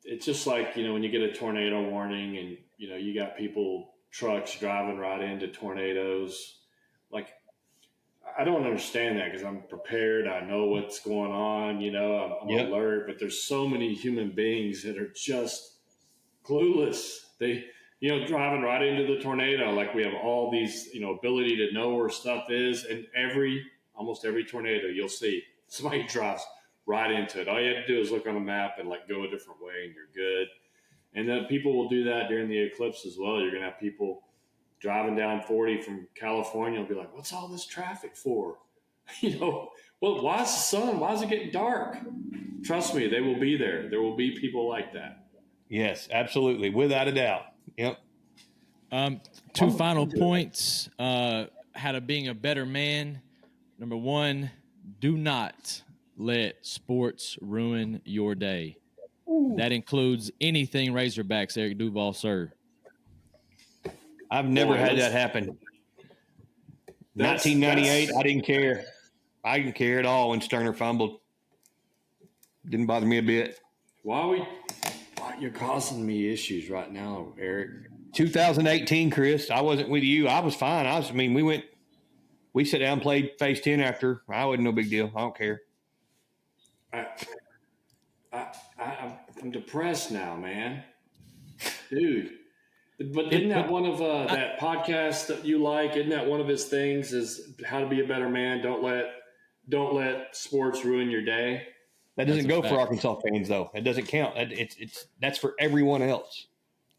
it's just like, when you get a tornado warning and, you got trucks driving right into tornadoes. Like, I don't understand that because I'm prepared. I know what's going on. I'm alert, but there's so many human beings that are just clueless. They, driving right into the tornado. Like we have all these, ability to know where stuff is. And almost every tornado you'll see somebody drives right into it. All you have to do is look on a map and go a different way and you're good. And then people will do that during the eclipse as well. You're going to have people driving down 40 from California will be like, what's all this traffic for? Well, why is the sun? Why is it getting dark? Trust me, they will be there. There will be people like that. Yes, absolutely. Without a doubt. Yep. Two final points. How to being a better man. Number one, do not let sports ruin your day. Ooh. That includes anything Razorbacks, Eric Duval, sir. I've never had that happen. 1998, I didn't care. I didn't care at all when Sterner fumbled. Didn't bother me a bit. Why you're causing me issues right now, Eric? 2018, Chris. I wasn't with you. I was fine. We sat down and played phase 10 after. I wasn't no big deal. I don't care. I'm depressed now, man. Dude. But isn't that one of that podcast that you like? Isn't that one of his things is how to be a better man? Don't let sports ruin your day. That doesn't go for Arkansas fans, though. It doesn't count. That's for everyone else.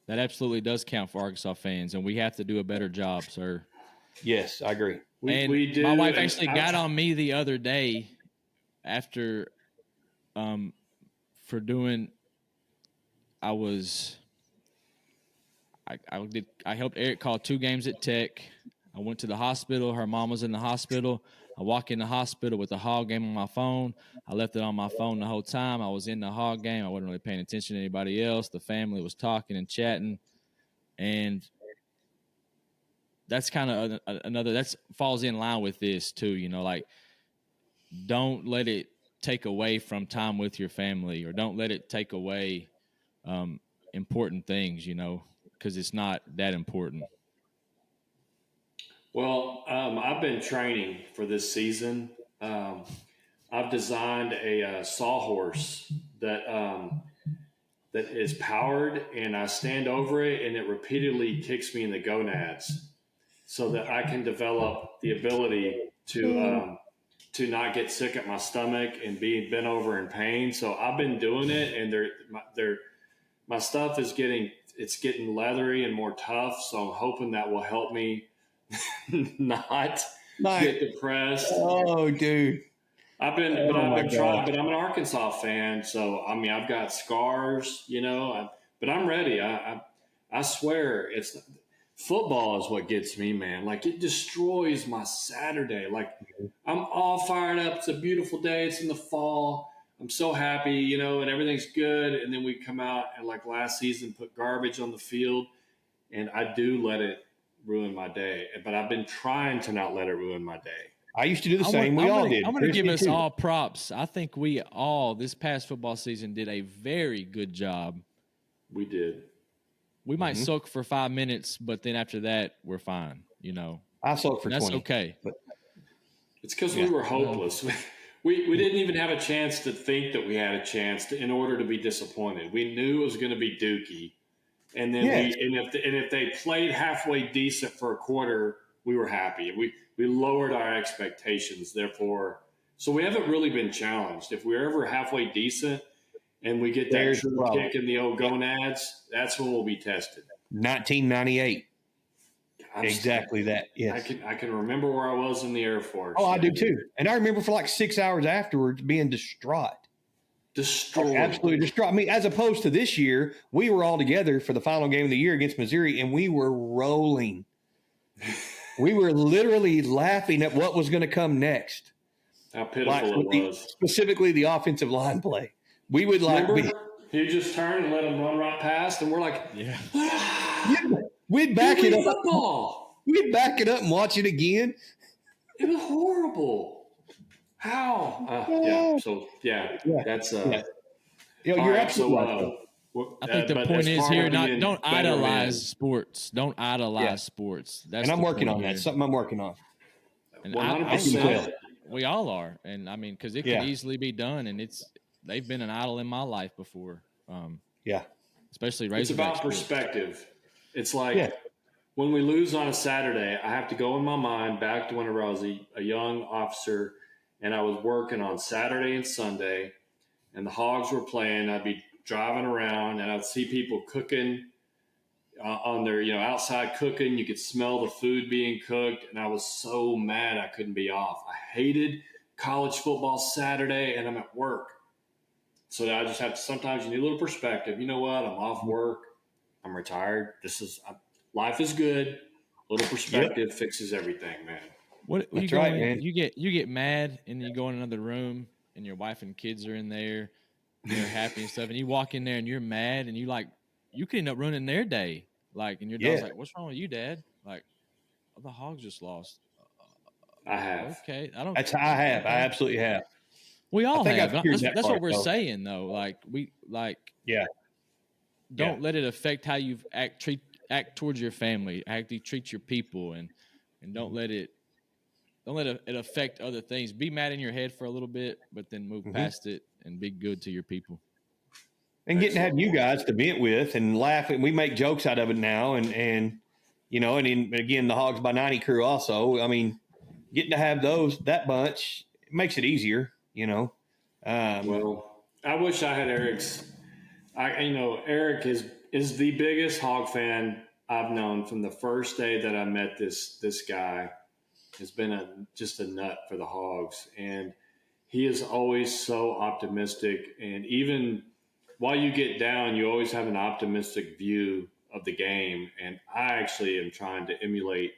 That absolutely does count for Arkansas fans, and we have to do a better job, sir. Yes, I agree. We do. My wife actually got on me the other day after for doing. I helped Eric call 2 games at Tech. I went to the hospital. Her mom was in the hospital. I walk in the hospital with the hog game on my phone. I left it on my phone the whole time. I was in the hog game. I wasn't really paying attention to anybody else. The family was talking and chatting. And that's kind of another, that's falls in line with this too. You know, like, don't let it take away from time with your family, or don't let it take away um, important things, you know, because it's not that important. Well, I've been training for this season. Um, I've designed a sawhorse that is powered, and I stand over it, and it repeatedly kicks me in the gonads, so that I can develop the ability to not get sick at my stomach and be bent over in pain. So I've been doing it, and my stuff is getting leathery and more tough. So I'm hoping that will help me not get depressed. Oh, dude. I've Oh my been trying, gosh. but I'm an Arkansas fan, so I mean I've got scars, you know, but I'm ready. I swear it's football is what gets me, man. Like, it destroys my Saturday. Like, I'm all fired up. It's a beautiful day. It's in the fall. I'm so happy, you know, and everything's good. And then we come out and, like last season, put garbage on the field, and I do let it ruin my day. But I've been trying to not let it ruin my day. I used to do the same. We all did. I'm going to Chris give did us too. all props. I think we all, this past football season, did a very good job. We did. We might soak for 5 minutes, but then after that, we're fine, you know. I soaked for And that's 20. okay. But It's because we were hopeless. We didn't even have a chance to think that we had a chance in order to be disappointed. We knew it was going to be Dookie, and then Yes. if they played halfway decent for a quarter, we were happy. We lowered our expectations, therefore, so we haven't really been challenged. If we're ever halfway decent and we get that There's the true problem. kick in the old gonads, that's when we'll be tested. 1998. I'm Exactly that. Yes. I can remember where I was in the Air Force. Oh, I do too. And I remember for like 6 hours afterwards being distraught. Destroyed. Absolutely distraught. I mean, as opposed to this year, we were all together for the final game of the year against Missouri, and we were rolling. We were literally laughing at what was going to come next. How pitiful it was. Specifically, the offensive line play. We would like he just turned and let him run right past, and we're like, Yeah. we'd back it up. Football. We'd back it up and watch it again. It was horrible. How? So that's You're right, absolutely right. I think the point is here, don't idolize sports. Don't idolize sports. That's and I'm working on that. here. Something I'm working on. And 100%. We all are. And I mean, because it could easily be done, and they've been an idol in my life before. Especially Razorback. It's about sports. perspective. It's like when we lose on a Saturday, I have to go in my mind back to when I was a young officer, and I was working on Saturday and Sunday, and the Hogs were playing. I'd be driving around, and I'd see people cooking on their, outside cooking. You could smell the food being cooked, and I was so mad I couldn't be off. I hated college football Saturday, and I'm at work. So I just have to, sometimes you need a little perspective. You know what? I'm off work. I'm retired. Life is good. A little perspective fixes everything, man. That's right, man. You get mad, and you go in another room, and your wife and kids are in there, and they're happy and stuff, and you walk in there and you're mad, and you could end up ruining their day. Like, and your dog's like, "What's wrong with you, Dad?" Like, "Oh, the Hogs just lost." I have. Okay, I have. I absolutely have. We all have. That's what we're though. saying, though. Like, don't let it affect how you act towards your family, how you treat your people, and don't let it affect other things. Be mad in your head for a little bit, but then move past it and be good to your people. And getting to have you guys to vent with and laugh, and we make jokes out of it now, and then again the Hogs by 90 crew also. I mean, getting to have that bunch, it makes it easier, Well, I wish I had Eric's. Eric is the biggest Hog fan I've known from the first day that I met this guy. Has been just a nut for the Hogs, and he is always so optimistic. And even while you get down, you always have an optimistic view of the game. And I actually am trying to emulate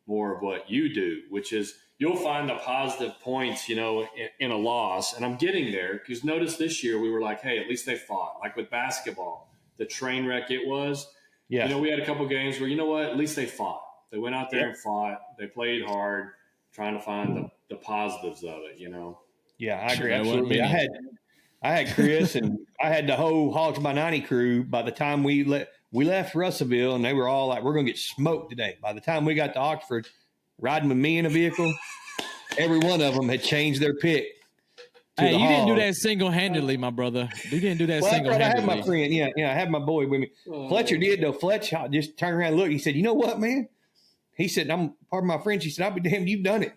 more of what you do, which is you'll find the positive points, in a loss. And I'm getting there because notice this year we were like, hey, at least they fought. Like with basketball, the train wreck it was. Yeah. We had a couple games where, at least they fought. They went out there and fought. They played hard, trying to find the positives of it, Yeah, I agree. There wasn't Absolutely. many. I had Chris and I had the whole Hogs by 90 crew. By the time we left Russellville, and they were all like, we're going to get smoked today. By the time we got to Oxford, riding with me in a vehicle, every one of them had changed their pick. Hey, you didn't do that single-handedly, my brother. You didn't do that single-handedly. I had my friend. Yeah, I had my boy with me. Fletcher did, though. Fletcher just turned around and looked. He said, you know what, man? He said, I'm part of my friends. He said, I'll be damned, you've done it.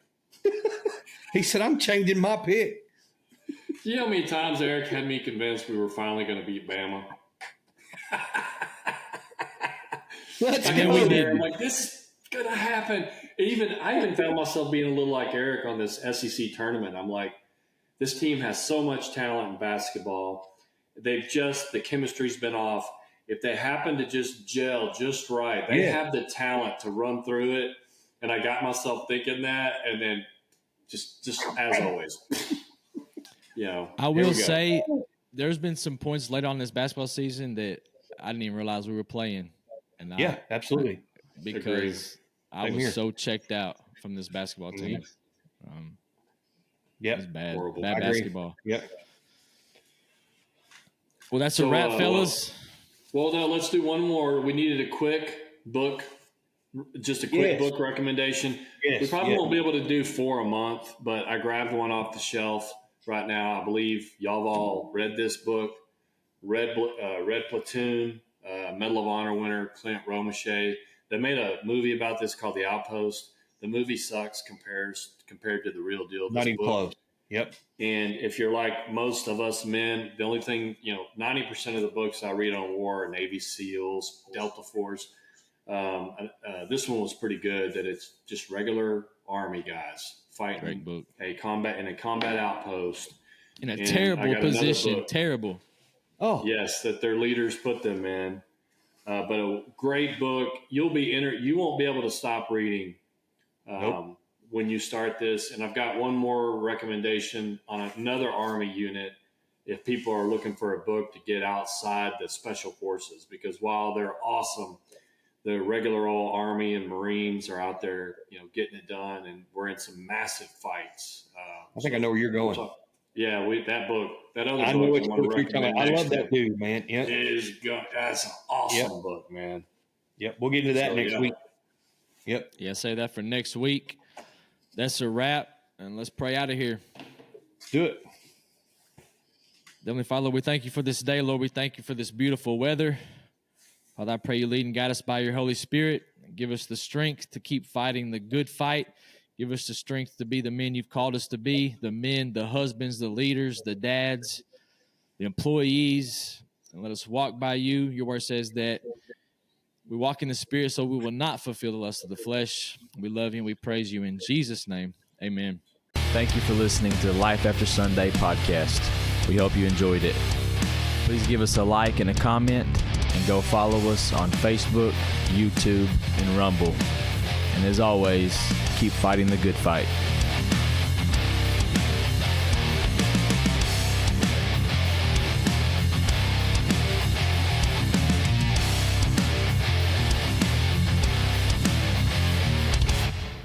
He said, I'm changing my pick. Do you know how many times Eric had me convinced we were finally going to beat Bama? Let's go go. there. I'm like, this is going to happen. I even found myself being a little like Eric on this SEC tournament. I'm like, this team has so much talent in basketball. The chemistry's been off. If they happen to just gel just right, they have the talent to run through it. And I got myself thinking that, and then just as always. I will say there's been some points later on this basketball season that I didn't even realize we were playing. And absolutely. Because I was so checked out from this basketball team. It was bad. Horrible. Bad basketball. Yep. Well, that's a wrap, fellas. Well, no, let's do one more. We needed a quick book, just a quick book recommendation. Yes, we probably won't be able to do 4 a month, but I grabbed one off the shelf right now. I believe y'all have all read this book, read Platoon, Medal of Honor winner Clint Romeshay. They made a movie about this called The Outpost. The movie sucks compared to the real deal. Not even close. Yep. And if you're like most of us men, the only thing, 90% of the books I read on war are Navy SEALs, Delta Force. This one was pretty good that it's just regular Army guys fighting a combat outpost. In a terrible position. Terrible. Oh. Yes, that their leaders put them in. But a great book. You won't be able to stop reading when you start this. And I've got one more recommendation on another Army unit if people are looking for a book to get outside the special forces, because while they're awesome, the regular old Army and Marines are out there, getting it done, and we're in some massive fights. I think I know where you're going. That other book. I know which book you're talking about. I love that dude, man. Yeah. That's an awesome book, man. Yep. We'll get into that next week. Yep. Yeah, say that for next week. That's a wrap, and let's pray out of here. Do it. Heavenly Father, we thank you for this day, Lord. We thank you for this beautiful weather. Father, I pray you lead and guide us by your Holy Spirit. Give us the strength to keep fighting the good fight. Give us the strength to be the men you've called us to be, the men, the husbands, the leaders, the dads, the employees. And let us walk by you. Your word says that we walk in the Spirit so we will not fulfill the lust of the flesh. We love you and we praise you in Jesus' name. Amen. Thank you for listening to the Life After Sunday podcast. We hope you enjoyed it. Please give us a like and a comment, and go follow us on Facebook, YouTube, and Rumble. And as always, keep fighting the good fight.